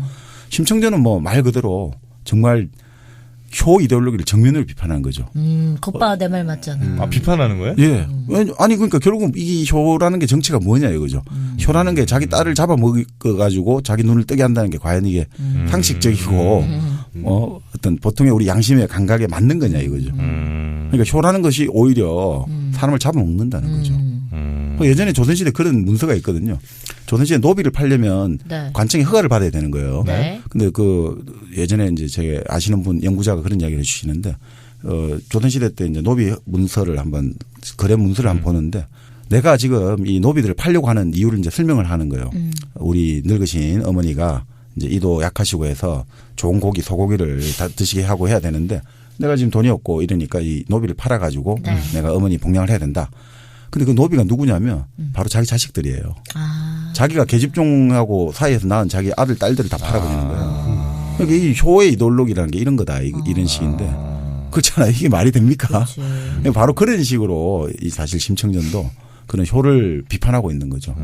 심청전은 뭐 말 그대로 정말 효 이데올로기를 정면으로 비판하는 거죠. 겉바가 내 말 맞잖아. 비판하는 거예요? 예. 아니 그러니까 결국 이 효라는 게 정치가 뭐냐 이거죠. 효라는 게 자기 딸을 잡아먹어가지고 자기 눈을 뜨게 한다는 게 과연 이게 상식적이고 어떤 보통의 우리 양심의 감각에 맞는 거냐 이거죠. 그러니까 효라는 것이 오히려 사람을 잡아먹는다는 거죠. 예전에 조선시대 그런 문서가 있거든요. 조선시대 노비를 팔려면 네. 관청의 허가를 받아야 되는 거예요. 네. 근데 그 예전에 이제 제가 아시는 분 연구자가 그런 이야기를 해 주시는데 조선시대 때 이제 노비 문서를 한번 거래 문서를 한번 보는데 내가 지금 이 노비들을 팔려고 하는 이유를 이제 설명을 하는 거예요. 우리 늙으신 어머니가 이제 이도 약하시고 해서 좋은 고기 소고기를 다 드시게 하고 해야 되는데 내가 지금 돈이 없고 이러니까 이 노비를 팔아가지고 네. 내가 어머니 복양을 해야 된다. 근데 그 노비가 누구냐면 바로 자기 자식들이에요. 자기가 계집종하고 사이에서 낳은 자기 아들 딸들을 다 팔아버리는 거예요. 그러니까 이 효의 이데올로기라는 게 이런 거다. 이런 식인데 그렇잖아요. 이게 말이 됩니까? 바로 그런 식으로 이 사실 심청전도 그런 효를 비판하고 있는 거죠.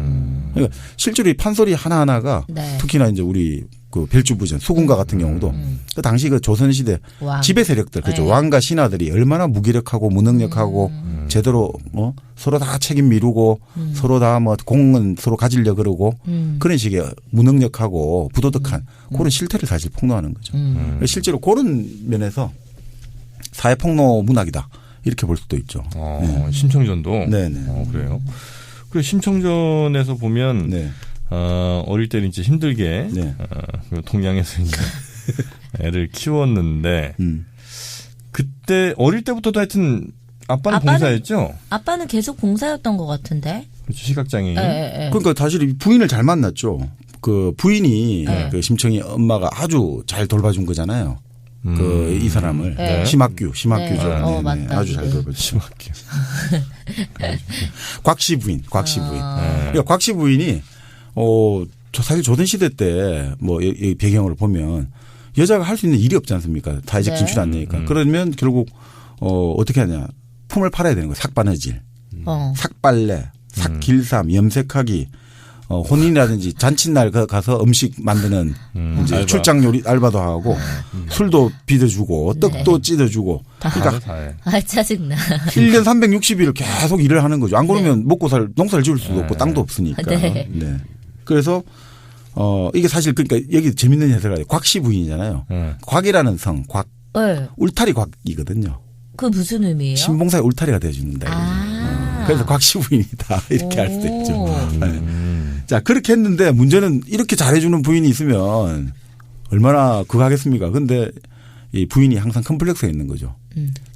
그러니까 실제로 이 판소리 하나하나가 네. 특히나 이제 우리 그 별주부전 수군가 같은 경우도 그 당시 그 조선시대 지배 세력들 그죠. 네. 왕과 신하들이 얼마나 무기력하고 무능력하고 제대로 서로 다 책임 미루고 서로 다 뭐 공은 서로 가지려 그러고 그런 식의 무능력하고 부도덕한 그런 실태를 사실 폭로하는 거죠. 실제로 그런 면에서 사회 폭로 문학이다. 이렇게 볼 수도 있죠. 네. 심청전도. 네네. 그래요. 그리고 심청전에서 보면 네. 어릴 때는 이제 힘들게 네. 동양에서 이제 애를 키웠는데 그때 어릴 때부터도 하여튼 아빠는 봉사였죠. 아빠는 계속 봉사였던 것 같은데. 그렇죠. 시각장애인. 네. 그러니까 사실 부인을 잘 만났죠. 그 부인이 그 심청이 엄마가 아주 잘 돌봐준 거잖아요. 그 이 사람을 네. 심학규죠. 네. 맞다. 아주 잘 돌봐줬죠. 심학규. 곽씨 부인. 그러니까 곽씨 부인이 사실 조선 시대 때 뭐 이 배경을 보면 여자가 할 수 있는 일이 없지 않습니까? 다 이제 네. 진출 안 되니까. 그러면 결국 어떻게 하냐? 품을 팔아야 되는 거예요. 삭바느질, 삭발레, 삭길삼, 염색하기. 혼인이라든지 잔칫날 가서 음식 만드는 이제 알바. 출장 요리 알바도 하고 술도 빚어주고 떡도 찢어주고 그러니까 다 해. 아, 짜증나. 1년 360일을 계속 일을 하는 거죠. 안 그러면 먹고 농사를 지을 수도 없고 땅도 없으니까. 네. 네. 그래서 이게 사실 그러니까 여기 재밌는 해석이 곽씨 부인이잖아요. 곽이라는 성, 곽 네. 울타리 곽이거든요. 그 무슨 의미예요? 신봉사의 울타리가 되어준다. 그래서 곽씨 부인이다 이렇게 할 수도 있죠. 네. 자 그렇게 했는데 문제는 이렇게 잘해주는 부인이 있으면 얼마나 그거 하겠습니까? 근데 이 부인이 항상 컴플렉스가 있는 거죠.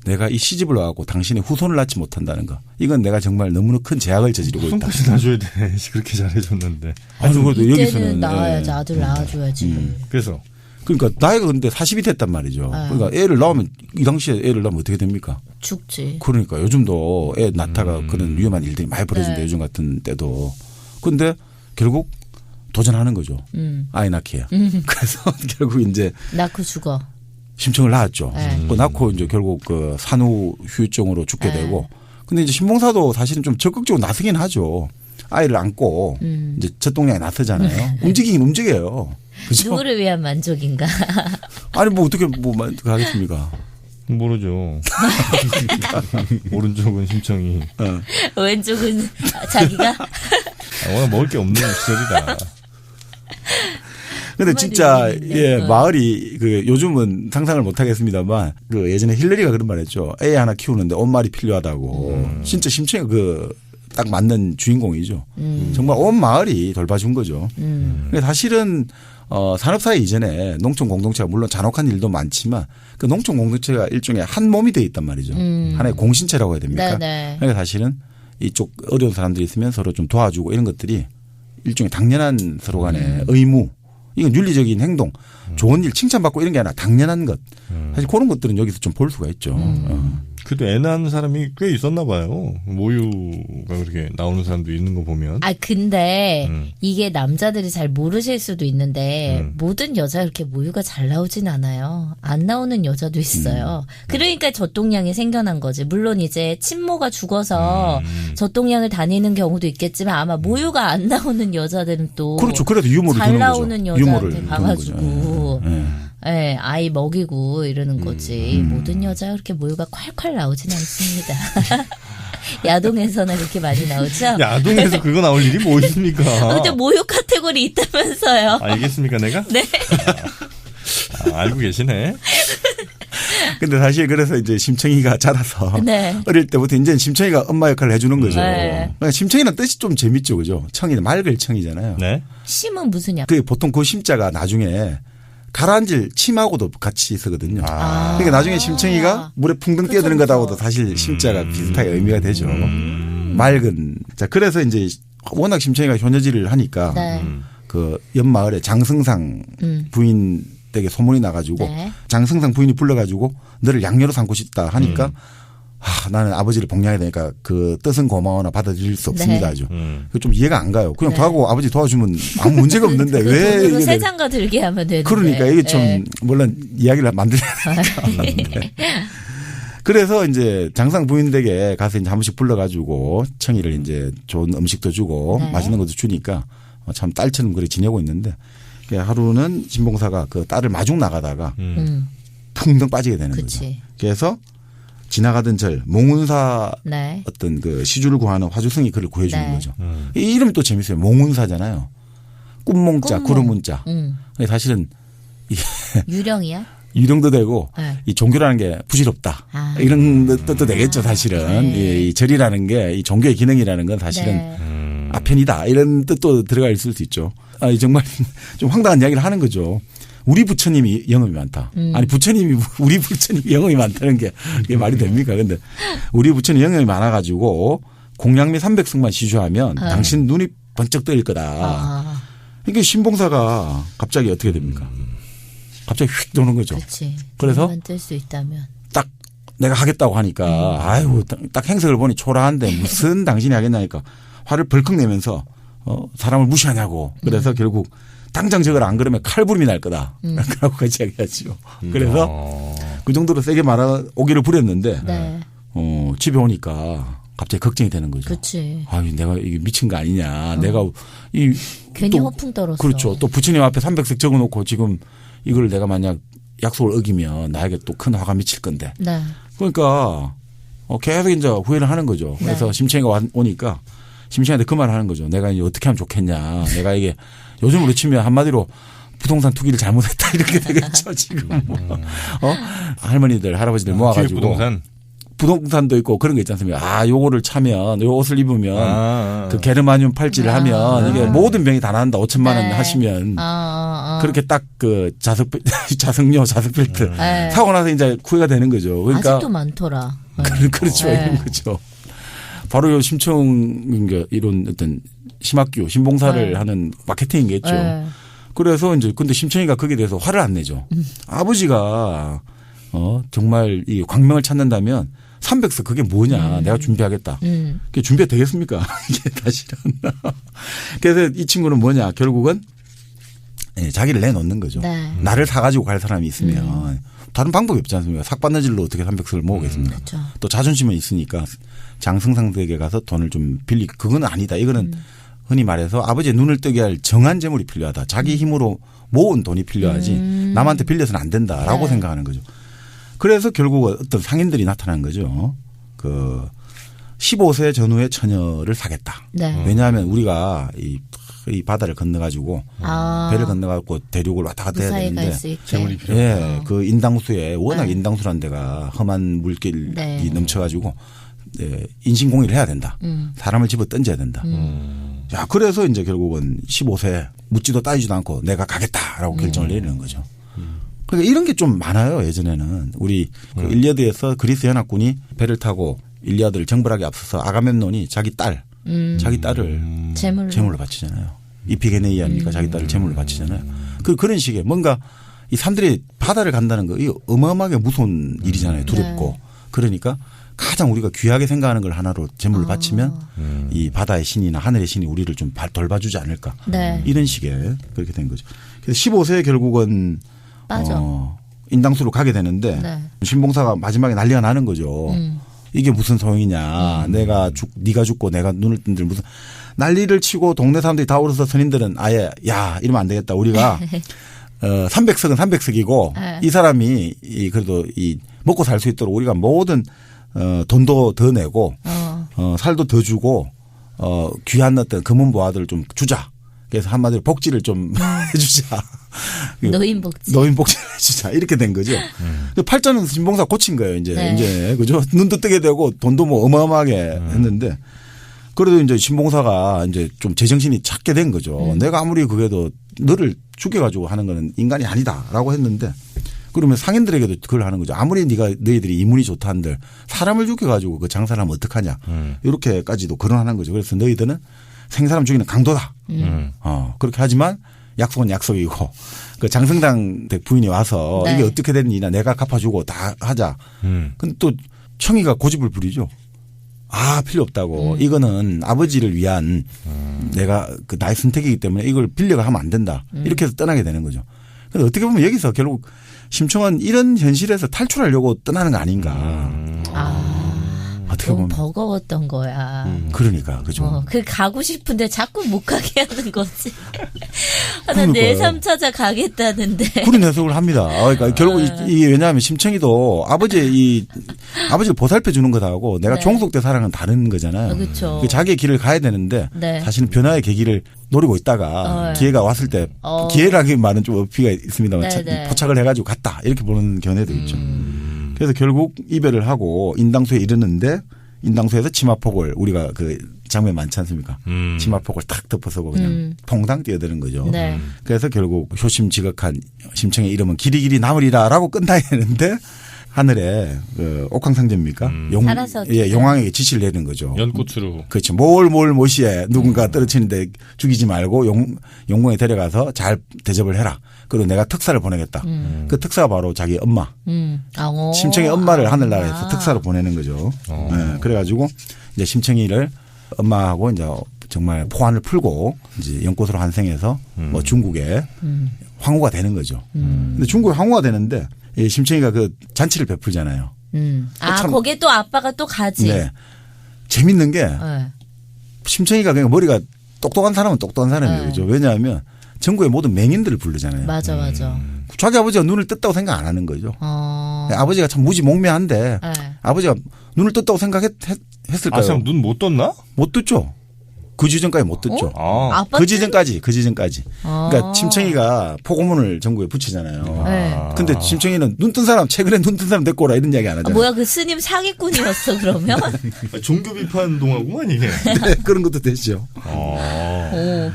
내가 이 시집을 와갖고 당신의 후손을 낳지 못한다는 거. 이건 내가 정말 너무나 큰 제약을 저지르고 있다. 후손까지 낳아줘야 돼. 그렇게 잘해줬는데. 아주 그래도 이때는 여기서는 낳아야지. 아들 낳아줘야지. 그래서 그러니까 나이가 근데 40이 됐단 말이죠. 그러니까 애를 낳으면 이 당시에 애를 낳으면 어떻게 됩니까? 죽지. 그러니까 요즘도 애 낳다가 그런 위험한 일들이 많이 벌어진다. 요즘 같은 때도. 근데 결국 도전하는 거죠. 아이 낳기에. 그래서 결국 이제 낳고 죽어. 심청을 낳았죠. 네. 그 낳고 이제 결국 그 산후 후유증으로 죽게 되고. 근데 이제 신봉사도 사실은 좀 적극적으로 나서긴 하죠. 아이를 안고 이제 젖동량이 나서잖아요. 움직이긴 움직여요. 그죠? 누구를 위한 만족인가? 아니 뭐 어떻게 뭐 하겠습니까? 모르죠. 오른쪽은 심청이. 왼쪽은 자기가. 워낙 먹을 게 없는 시절이다. 근데 진짜 있네. 예 마을이 그 요즘은 상상을 못 하겠습니다만 그 예전에 힐러리가 그런 말했죠. 애 하나 키우는데 온 마을이 필요하다고. 진짜 심청이 그 딱 맞는 주인공이죠. 정말 온 마을이 돌봐준 거죠. 근데 사실은 산업사회 이전에 농촌 공동체가 물론 잔혹한 일도 많지만 그 농촌 공동체가 일종의 한 몸이 되어 있단 말이죠. 하나의 공신체라고 해야 됩니까? 네네. 그러니까 사실은 이쪽 어려운 사람들이 있으면 서로 좀 도와주고 이런 것들이 일종의 당연한 서로 간의 의무. 이건 윤리적인 행동. 좋은 일 칭찬받고 이런 게 아니라 당연한 것. 사실 그런 것들은 여기서 좀 볼 수가 있죠. 그래도 애 낳은 사람이 꽤 있었나 봐요. 모유가 그렇게 나오는 사람도 있는 거 보면. 근데 이게 남자들이 잘 모르실 수도 있는데 모든 여자가 그렇게 모유가 잘 나오진 않아요. 안 나오는 여자도 있어요. 그러니까 젖동량이 생겨난 거지. 물론 이제 친모가 죽어서 젖동량을 다니는 경우도 있겠지만 아마 모유가 안 나오는 여자들은 또 그렇죠. 그래도 유모를 잘 두는 나오는 거죠. 여자한테 가가지고 예, 아이 먹이고 이러는 거지. 모든 여자가 그렇게 모유가 콸콸 나오진 않습니다. 야동에서는 그렇게 많이 나오죠? 야동에서 그거 나올 일이 뭐 있습니까? 근데 모유 카테고리 있다면서요? 알겠습니까, 내가? 네. 알고 계시네. 근데 사실 그래서 이제 심청이가 자라서 네. 어릴 때부터 이제 심청이가 엄마 역할을 해주는 거죠. 네. 그러니까 심청이는 뜻이 좀 재밌죠, 그죠? 청이는 맑을 청이잖아요. 네. 심은 무슨 약? 그 보통 그 심자가 나중에 가라앉을 침하고도 같이 쓰거든요. 그러니까 나중에 심청이가 물에 풍덩 뛰어드는 것하고도 사실 심자가 비슷하게 의미가 되죠. 맑은. 자, 그래서 이제 워낙 심청이가 효녀질을 하니까 네. 그 옆마을에 장승상 부인 댁에 소문이 나가지고 네. 장승상 부인이 불러가지고 너를 양녀로 삼고 싶다 하니까 나는 아버지를 복양해야 되니까 그 뜻은 고마워나 받아들일 수 없습니다. 아주. 좀 이해가 안 가요. 그냥 네. 도와고 아버지 도와주면 아무 문제가 없는데 왜 돈으로 이게 새 장가 들게 하면 되는데. 그러니까 이게 좀 네. 물론 이야기를 만들어야 되니까. 그래서 이제 장상 부인 댁에 가서 이제 한 번씩 불러가지고 청이를 이제 좋은 음식도 주고 네. 맛있는 것도 주니까 참 딸처럼 그렇게 지내고 있는데 하루는 진봉사가 그 딸을 마중 나가다가 풍덩 빠지게 되는 그치. 거죠. 그래서 지나가던 절 몽운사 네. 어떤 그 시주를 구하는 화주승이 그를 구해주는 네. 거죠. 이 이름이 또 재밌어요. 몽운사잖아요. 꿈몽자, 꿈몽. 구름문자. 사실은 유령이야? 유령도 되고 네. 이 종교라는 게 부질없다. 아. 이런 뜻도 되겠죠, 사실은. 네. 이 절이라는 게 이 종교의 기능이라는 건 사실은 네. 아편이다. 이런 뜻도 들어가 있을 수 있죠. 정말 좀 황당한 이야기를 하는 거죠. 우리 부처님이 영업이 많다. 아니 부처님이 우리 부처님이 영업이 많다는 게 이게 말이 됩니까? 근데 우리 부처님 영업이 많아가지고 공양미 300승만 시주하면 당신 눈이 번쩍 뜨일 거다. 이게 신봉사가 갑자기 어떻게 됩니까? 갑자기 휙 도는 거죠. 그렇지. 그래서 뜰수 있다면. 딱 내가 하겠다고 하니까 아이고 딱 행색을 보니 초라한데 무슨 당신이 하겠냐니까 화를 벌컥 내면서 사람을 무시하냐고. 그래서 결국 당장 저걸 안 그러면 칼부림이 날 거다. 라고 같이 이야기하죠. 그래서 그 정도로 세게 오기를 부렸는데 네. 집에 오니까 갑자기 걱정이 되는 거죠. 그렇지. 아유, 내가 이게 미친 거 아니냐. 내가 괜히 또 허풍 떨었어. 그렇죠. 또 부처님 앞에 300색 적어놓고 지금 이걸 내가 만약 약속을 어기면 나에게 또 큰 화가 미칠 건데. 네. 그러니까 계속 이제 후회를 하는 거죠. 그래서 네. 심청이가 오니까 심청이한테 그 말을 하는 거죠. 내가 이제 어떻게 하면 좋겠냐. 내가 이게 요즘으로 치면 한마디로 부동산 투기를 잘못했다 이렇게 되겠죠. 지금 할머니들 할아버지들 모아가지고 부동산도 있고 그런 거 있지 않습니까? 요거를 차면 요 옷을 입으면 그 게르마늄 팔찌를 하면 이게 모든 병이 다 나는다. 5천만 원 네. 하시면 그렇게 딱 그 자석료 자석벨트 사고 나서 이제 후회가 되는 거죠. 그러니까 아직도 많더라. 그렇죠. 이런 거죠. 바로 요 심청 이런 어떤 심학교 신봉사를 하는 마케팅이겠죠. 그래서 이제 근데 심청이가 거기에 대해서 화를 안 내죠. 아버지가 정말 이 광명을 찾는다면 300석 그게 뭐냐. 내가 준비하겠다. 그게 준비가 되겠습니까? 이게 사실은. 그래서 이 친구는 뭐냐. 결국은 자기를 내놓는 거죠. 네. 나를 사가지고 갈 사람이 있으면 다른 방법이 없지 않습니까? 삭바느질로 어떻게 300석을 모으겠습니까? 그렇죠. 또 자존심은 있으니까 장승상댁에 가서 돈을 좀 그건 아니다. 이거는 흔히 말해서 아버지의 눈을 뜨게 할 정한 재물이 필요하다. 자기 힘으로 모은 돈이 필요하지 남한테 빌려서는 안 된다라고 네. 생각하는 거죠. 그래서 결국 어떤 상인들이 나타난 거죠. 그 15세 전후의 처녀를 사겠다. 네. 왜냐하면 우리가 이 바다를 건너가지고 배를 건너가고 대륙을 왔다 갔다 해야 무사히 되는데 갈 수 있게. 재물이 필요. 예, 그 인당수에 워낙 인당수라는 데가 험한 물길이 네. 넘쳐가지고 인신공의를 해야 된다. 사람을 집어 던져야 된다. 자, 그래서 이제 결국은 15세 묻지도 따지지도 않고 내가 가겠다라고 결정을 내리는 거죠. 그러니까 이런 게 좀 많아요. 예전에는 우리 그 일리아드에서 그리스 연합군이 배를 타고 일리아드를 정벌하기 앞서서 아가멤논이 자기 딸을 제물로 바치잖아요. 이피게네이아입니까? 자기 딸을 제물로 바치잖아요. 그런 식의 뭔가 이 사람들이 바다를 간다는 거 이거 어마어마하게 무서운 일이잖아요. 두렵고. 그러니까 가장 우리가 귀하게 생각하는 걸 하나로 제물을 바치면 이 바다의 신이나 하늘의 신이 우리를 좀 돌봐주지 않을까. 네. 이런 식의 그렇게 된 거죠. 그래서 15세에 결국은 인당수로 가게 되는데 네. 신봉사가 마지막에 난리가 나는 거죠. 이게 무슨 소용이냐. 네가 죽고 내가 눈을 뜬들 무슨 난리를 치고 동네 사람들이 다 오르서 스님들은 아예 야 이러면 안 되겠다. 우리가 300석은 300석이고 이 사람이 그래도 이 먹고 살 수 있도록 우리가 모든 돈도 더 내고 살도 더 주고 귀한 어떤 금은 보화들을 좀 주자. 그래서 한마디로 복지를 좀 해주자. 노인 복지. 노인 복지를 해주자. 이렇게 된 거죠. 팔자는 신봉사 고친 거예요. 이제 그죠. 눈도 뜨게 되고 돈도 뭐 어마어마하게 했는데 그래도 이제 신봉사가 이제 좀 제정신이 찾게 된 거죠. 내가 아무리 그게도 너를 죽여가지고 하는 거는 인간이 아니다라고 했는데 그러면 상인들에게도 그걸 하는 거죠. 아무리 너희들이 이문이 좋다 한들 사람을 죽여가지고 그 장사를 하면 어떡하냐. 이렇게까지도 거론하는 거죠. 그래서 너희들은 생사람 죽이는 강도다. 그렇게 하지만 약속은 약속이고 그 장성당 부인이 와서 이게 어떻게 됐느냐 내가 갚아주고 다 하자. 근데 또 청이가 고집을 부리죠. 필요 없다고. 이거는 아버지를 위한 내가 그 나의 선택이기 때문에 이걸 빌려가 하면 안 된다. 이렇게 해서 떠나게 되는 거죠. 근데 어떻게 보면 여기서 결국 심청은 이런 현실에서 탈출하려고 떠나는 거 아닌가. 어떻게 너무 보면 버거웠던 거야. 그러니까 그죠. 그 가고 싶은데 자꾸 못 가게 하는 거지. 나 내삼 찾아 가겠다는데. 그런 해석을 합니다. 그러니까 결국 이게 왜냐하면 심청이도 아버지를 보살펴 주는 것하고 내가 종속된 사랑은 다른 거잖아요. 그렇죠. 자기의 길을 가야 되는데 사실은 변화의 계기를 노리고 있다가 기회가 왔을 때 기회라는 말은 좀 어폐가 있습니다만 포착을 해가지고 갔다 이렇게 보는 견해도 있죠. 그래서 결국 이별을 하고 인당수에 이르는데 인당수에서 치마폭을 우리가 그 장면 많지 않습니까? 치마폭을 탁 덮어서고 그냥 퐁당 뛰어드는 거죠. 네. 그래서 결국 효심지극한 심청의 이름은 길이길이 남으리라라고 끝나야 되는데 하늘에 그 옥황상제입니까? 용왕에게 지시를 내는 거죠. 연꽃으로. 그렇죠. 뭘 못이에 누군가 떨어치는데 죽이지 말고 용궁에 데려가서 잘 대접을 해라. 그리고 내가 특사를 보내겠다. 그 특사가 바로 자기 엄마. 심청의 엄마를 하늘나라에서 특사로 보내는 거죠. 네. 그래가지고 이제 심청이를 엄마하고 이제 정말 포환을 풀고 이제 연꽃으로 환생해서 뭐 중국에 황후가 되는 거죠. 근데 중국에 황후가 되는데 이 심청이가 그 잔치를 베풀잖아요. 거기에 또 아빠가 또 가지. 네. 재밌는 게 심청이가 그냥 머리가 똑똑한 사람은 똑똑한 사람이에요. 그죠? 왜냐하면 전국의 모든 맹인들을 부르잖아요. 맞아. 자기 아버지가 눈을 떴다고 생각 안 하는 거죠. 아버지가 참 무지몽매한데 아버지가 눈을 떴다고 생각했을까요? 참 눈 못 떴나? 못 떴죠. 그 지점까지 못 듣죠. 그 지점까지. 그러니까 심청이가 포고문을 전국에 붙이잖아요. 근데 심청이는 눈 뜬 사람 최근에 눈 뜬 사람 데리고 오라 이런 이야기 안 하잖아요. 뭐야 그 스님 사기꾼이었어 그러면? 종교 비판 동화구만 이게. 네, 그런 것도 되죠.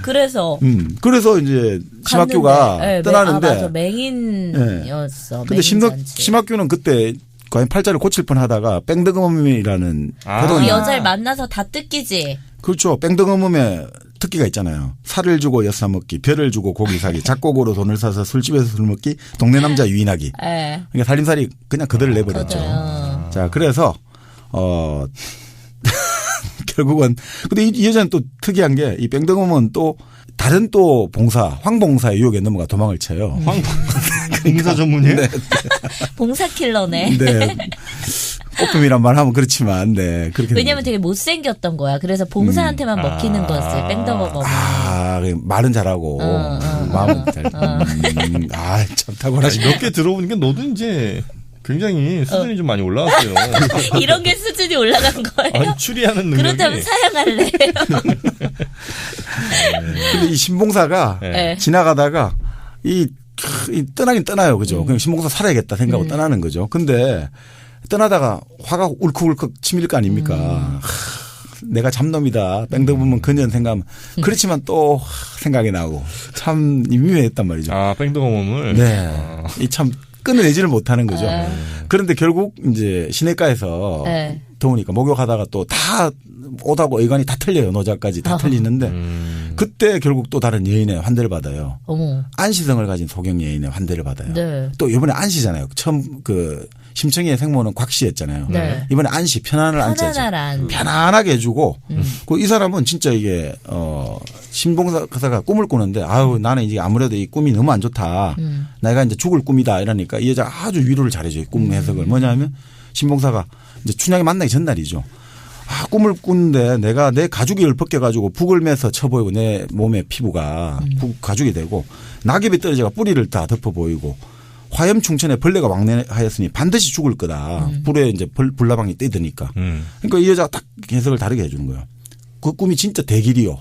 그래서. 그래서 이제 심학교가 떠나는데. 맞아 맹인이었어. 근데 심학교는 그때 과연 팔자를 고칠 뻔하다가 뺑덕어멈이라는 그 여자를 만나서 다 뜯기지. 그렇죠. 뺑덕어멈의 특기가 있잖아요. 살을 주고 엿사 먹기, 별을 주고 고기 사기, 작곡으로 돈을 사서 술집에서 술 먹기, 동네 남자 유인하기. 그러니까 살림살이 그냥 그대로 내버렸죠. 자, 그래서 결국은 근데 이 여자는 또 특이한 게 이 뺑덕어멈은 또 다른 또 봉사, 황봉사의 유혹에 넘어가 도망을 쳐요. 봉사 전문이에요? 네. 봉사 킬러네. 네. 오쁨이란 말 하면 그렇지만, 네. 그렇게. 왜냐면 되게 못생겼던 거야. 그래서 봉사한테만 먹히는 거였어요. 뺑덕어멈은. 말은 잘하고, 마음은 잘. 참 탁월하시. 몇 개 들어보니까 너도 이제 굉장히 수준이 좀 많이 올라왔어요. 이런 게 수준이 올라간 거예요? 추리하는 능력이. 그렇다면 사양할래. 근데 이 신봉사가 지나가다가 떠나긴 떠나요. 그죠? 그냥 신봉사 살아야겠다 생각하고 떠나는 거죠. 근데 떠나다가 화가 울컥울컥 치밀 거 아닙니까? 내가 잡놈이다. 뺑덕어멈 그년 생각하면 그렇지만 또 생각이 나고 참 미묘했단 말이죠. 뺑덕어멈을. 네. 이 참 끊어내지를 못하는 거죠. 그런데 결국 이제 시내가에서 더우니까 목욕하다가 또 다 옷하고 의관이 다 틀려요. 노자까지 다 틀리는데 그때 결국 또 다른 여인의 환대를 받아요. 안시성을 가진 소경 여인의 환대를 받아요. 또 이번에 안시잖아요. 처음 그 심청이의 생모는 곽씨였잖아요. 네. 이번에 안씨 편안을 안자죠. 편안한. 편안하게 해주고 이 사람은 진짜 이게 신봉사가 꿈을 꾸는데 아유 나는 이제 아무래도 이 꿈이 너무 안 좋다. 내가 이제 죽을 꿈이다 이러니까 이 여자가 아주 위로를 잘해줘요. 꿈 해석을. 뭐냐면 신봉사가 이제 춘향이 만나기 전날이죠. 아, 꿈을 꾸는데 내가 내 가죽을 벗겨가지고 북을 매서 쳐 보이고 내 몸의 피부가 가죽이 되고 낙엽이 떨어져가 뿌리를 다 덮어 보이고 화염충천에 벌레가 왕래하였으니 반드시 죽을 거다. 불에 이제 불나방이 떼드니까. 그러니까 이 여자가 딱 해석을 다르게 해주는 거예요. 그 꿈이 진짜 대길이요.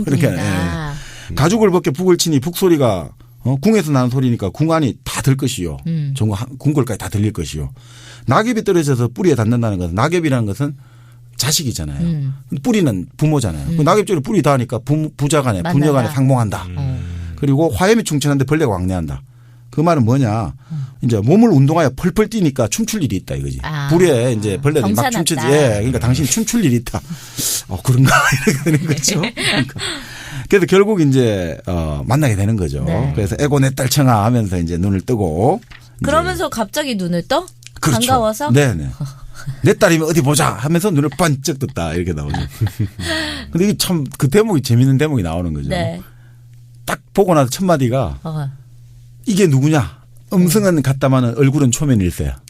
이렇게. 예. 가죽을 벗겨 북을 치니 북 소리가 궁에서 나는 소리니까 궁 안이 다 들 것이요. 전국 궁궐까지 다 들릴 것이요. 낙엽이 떨어져서 뿌리에 닿는다는 것은 낙엽이라는 것은 자식이잖아요. 뿌리는 부모잖아요. 그 낙엽줄에 뿌리 닿으니까 부자간에 부녀간에 상봉한다. 그리고 화염이 충천한데 벌레가 왕래한다. 그 말은 뭐냐. 이제 몸을 운동하여 펄펄 뛰니까 춤출 일이 있다 이거지. 불에 이제 벌레들이 막 춤추지. 예. 그러니까 당신이 춤출 일이 있다. 그런가 이렇게 되는 거죠. 그러니까. 그래서 결국 이제 만나게 되는 거죠. 네. 그래서 에고 내 딸 청아 하면서 이제 눈을 뜨고. 그러면서 갑자기 눈을 떠? 그렇죠. 반가워서? 네네. 내 딸이면 어디 보자 하면서 눈을 번쩍 떴다 이렇게 나오죠. 근데 이게 참 그 대목이 재밌는 대목이 나오는 거죠. 네. 딱 보고 나서 첫 마디가 이게 누구냐? 음성은 같다마는 얼굴은 초면일세야.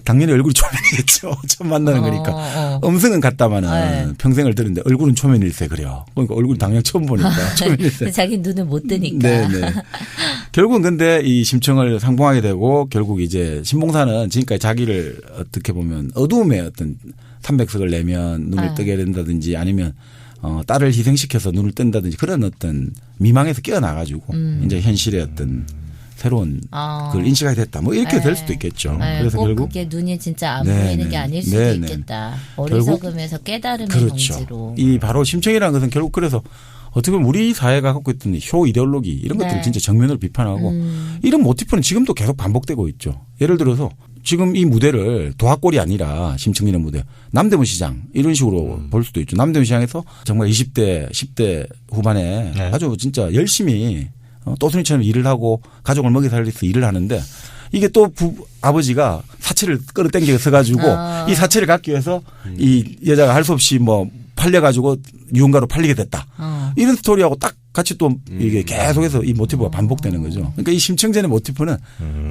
당연히 얼굴이 초면이겠죠. 처음 만나는 거니까. 음성은 같다마는 네. 평생을 들었는데 얼굴은 초면일세 그래요. 그러니까 얼굴 당연히 처음 보니까 초면일세. 자기 눈을 못 뜨니까. 네네. 결국은 근데 이 심청을 상봉하게 되고 결국 이제 신봉사는 지금까지 자기를 어떻게 보면 어두움에 어떤 삼백석을 내면 눈을 뜨게 된다든지 아니면 딸을 희생시켜서 눈을 뜬다든지 그런 어떤 미망에서 깨어나가지고 이제 현실의 어떤 새로운 그걸 인식하게 됐다. 뭐 이렇게 될 수도 있겠죠. 그래서 결국 그게 눈이 진짜 안 보이는 게 아닐 수도 있겠다. 어리석음에서 깨달음의 그렇죠. 경지로. 이 바로 심청이라는 것은 결국 그래서 어떻게 보면 우리 사회가 갖고 있던 효 이데올로기 이런 것들을 진짜 정면으로 비판하고 이런 모티프는 지금도 계속 반복되고 있죠. 예를 들어서 지금 이 무대를 도화골이 아니라 심청이라는 무대 남대문 시장 이런 식으로 볼 수도 있죠. 남대문 시장에서 정말 20대 10대 후반에 아주 진짜 열심히 또순이처럼 일을 하고 가족을 먹여 살릴 수 일을 하는데 이게 또 아버지가 사채를 끌어당겨 서가지고 이 사채를 갚기 위해서 이 여자가 할 수 없이 뭐 팔려가지고 유흥가로 팔리게 됐다. 이런 스토리하고 딱 같이 또 이게 계속해서 이 모티브가 반복되는 거죠. 그러니까 이 심청전의 모티브는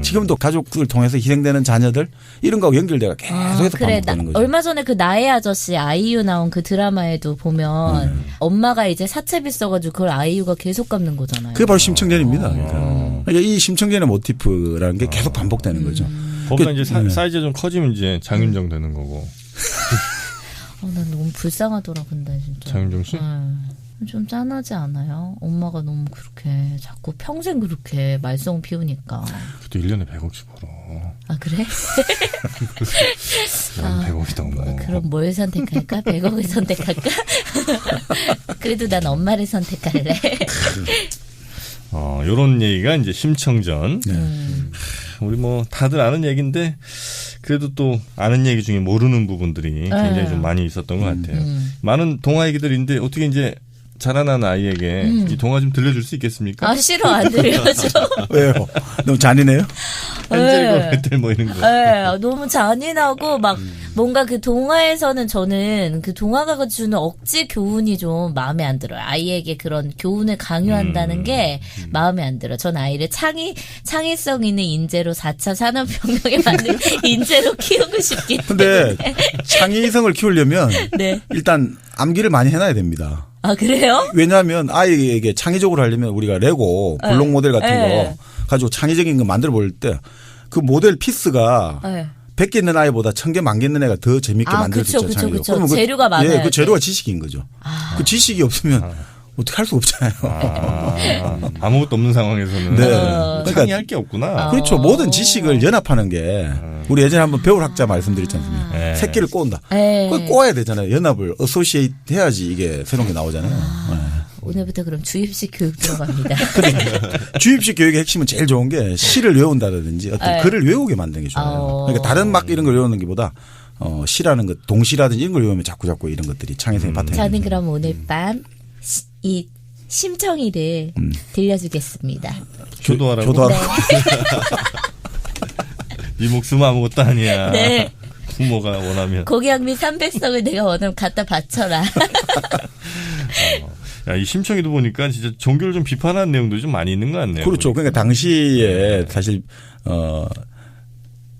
지금도 가족을 통해서 희생되는 자녀들 이런 거하고 연결돼가 계속해서 반복되는 거죠. 얼마 전에 그 나의 아저씨 아이유 나온 그 드라마에도 보면 엄마가 이제 사채비 써가지고 그걸 아이유가 계속 갚는 거잖아요. 그게 바로 심청전입니다. 그러니까 이 심청전의 모티프라는 게 계속 반복되는 거죠. 거기다 이제 사이즈가 좀 커지면 이제 장윤정 되는 거고. 난 너무 불쌍하더라 근데 진짜. 장윤정 씨? 좀 짠하지 않아요? 엄마가 너무 그렇게 자꾸 평생 그렇게 말썽 피우니까. 그것도 1년에 100억씩 벌어. 아 그래? 100억이 넘어. 그럼 뭘 선택할까? 100억을 선택할까? 그래도 난 엄마를 선택할래. 요런 얘기가 이제 심청전. 우리 뭐 다들 아는 얘기인데 그래도 또 아는 얘기 중에 모르는 부분들이 굉장히 좀 많이 있었던 것 같아요. 많은 동화 얘기들인데 어떻게 이제 자라난 아이에게 이 동화 좀 들려줄 수 있겠습니까? 싫어 안 들려줘. 왜요? 너무 잔인해요? 한젤과 베텔 뭐 이런 거. 네, 너무 잔인하고 막 뭔가 그 동화에서는 저는 그 동화가 주는 억지 교훈이 좀 마음에 안 들어요. 아이에게 그런 교훈을 강요한다는 게 마음에 안 들어요. 전 아이를 창의성 있는 인재로 4차 산업혁명에 맞는 인재로 키우고 싶기 때문에. 근데 창의성을 키우려면 네. 일단 암기를 많이 해놔야 됩니다. 아 그래요? 왜냐하면 아이에게 창의적으로 하려면 우리가 레고 블록 모델 같은 거 가지고 창의적인 거 만들어 볼 때 그 모델 피스가 100개 있는 아이보다 1000개, 10,000개 있는 애가 더 재밌게 만들 수 있죠. 그렇죠. 재료가 많아요. 예, 그 재료가 지식인 거죠. 그 지식이 없으면 어떻게 할 수 없잖아요. 아무것도 없는 상황에서는 그러니까 창의할 게 없구나. 그렇죠. 모든 지식을 연합하는 게 우리 예전에 한번 배울 학자 말씀드렸지 않습니까? 새끼를 꼬은다. 그걸 꼬아야 되잖아요. 연합을 어소시에이트 해야지 이게 새로운 게 나오잖아요. 오늘부터 그럼 주입식 교육 들어갑니다. 주입식 교육의 핵심은 제일 좋은 게 시를 외운다든지 어떤 글을 외우게 만드는 게 좋아요. 그러니까 다른 막 이런 걸 외우는 것보다 시라는 것, 동시라든지 이런 걸 외우면 자꾸 이런 것들이 창의성의 바탕이 저는 됩니다. 그럼 오늘 밤 이 심청이를 들려주겠습니다. 교도하라고? 네. 네 목숨은 아무것도 아니야. 네. 부모가 원하면. 고경미 300석을 내가 원하면 갖다 바쳐라. 야, 이 심청이도 보니까 진짜 종교를 좀 비판하는 내용도 좀 많이 있는 것 같네요. 그렇죠. 그러니까 당시에 사실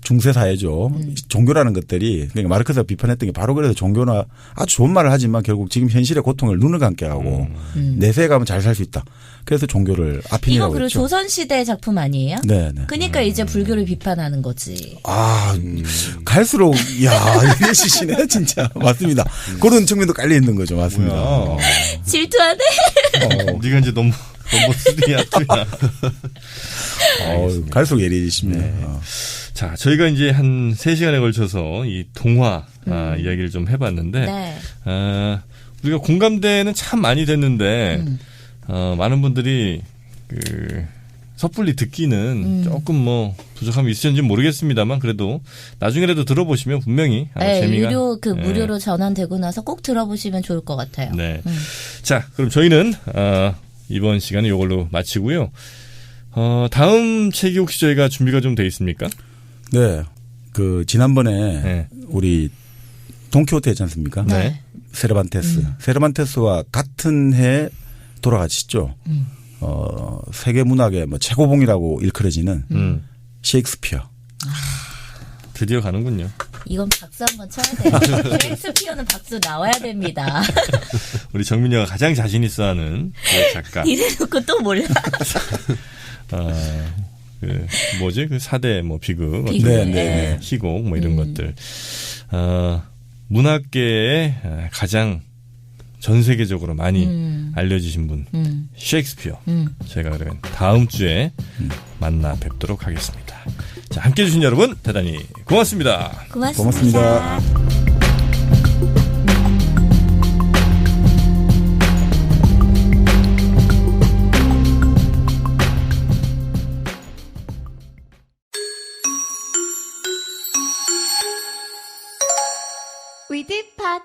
중세 사회죠. 종교라는 것들이 그러니까 마르크스가 비판했던 게 바로 그래서 종교나 아주 좋은 말을 하지만 결국 지금 현실의 고통을 눈을 감게 하고 내세에 가면 잘 살 수 있다. 그래서 종교를 이거 아핀이라고 그리고 했죠. 조선시대 작품 아니에요? 네. 그러니까 이제 불교를 비판하는 거지. 갈수록 이해시시네 진짜. 맞습니다. 그런 측면도 깔려 있는 거죠. 맞습니다. 뭐야. 질투하네. 네가 이제 넘버 3야, 2야. 갈수록 예리해지십니다. 네. 자, 저희가 이제 한 3시간에 걸쳐서 이 동화 이야기를 좀 해봤는데, 네. 우리가 공감대는 참 많이 됐는데, 많은 분들이 섣불리 듣기는 조금 뭐 부족함이 있으셨는지 모르겠습니다만 그래도 나중에라도 들어보시면 분명히 네, 재미가 무료로 전환되고 나서 꼭 들어보시면 좋을 것 같아요. 네. 자, 그럼 저희는 이번 시간은 이걸로 마치고요. 다음 책이 혹시 저희가 준비가 좀 돼 있습니까? 네. 지난번에 우리 돈키호테 있지 않습니까? 네. 세르반테스. 세르반테스와 같은 해 돌아가셨죠. 세계 문학의 뭐 최고봉이라고 일컬어지는 셰익스피어. 드디어 가는군요. 이건 박수 한번 쳐야 돼요. 셰익스피어는 박수 나와야 됩니다. 우리 정민이가 가장 자신 있어하는 그 작가. 이래놓고 또 몰라. 뭐지? 그 4대 뭐 비극, 네. 희곡 뭐 이런 것들. 문학계에 가장 전 세계적으로 많이 알려지신 분, 셰익스피어. 제가 그러면 다음 주에 만나 뵙도록 하겠습니다. 자, 함께 해주신 여러분 대단히 고맙습니다. 고맙습니다. 위드 팟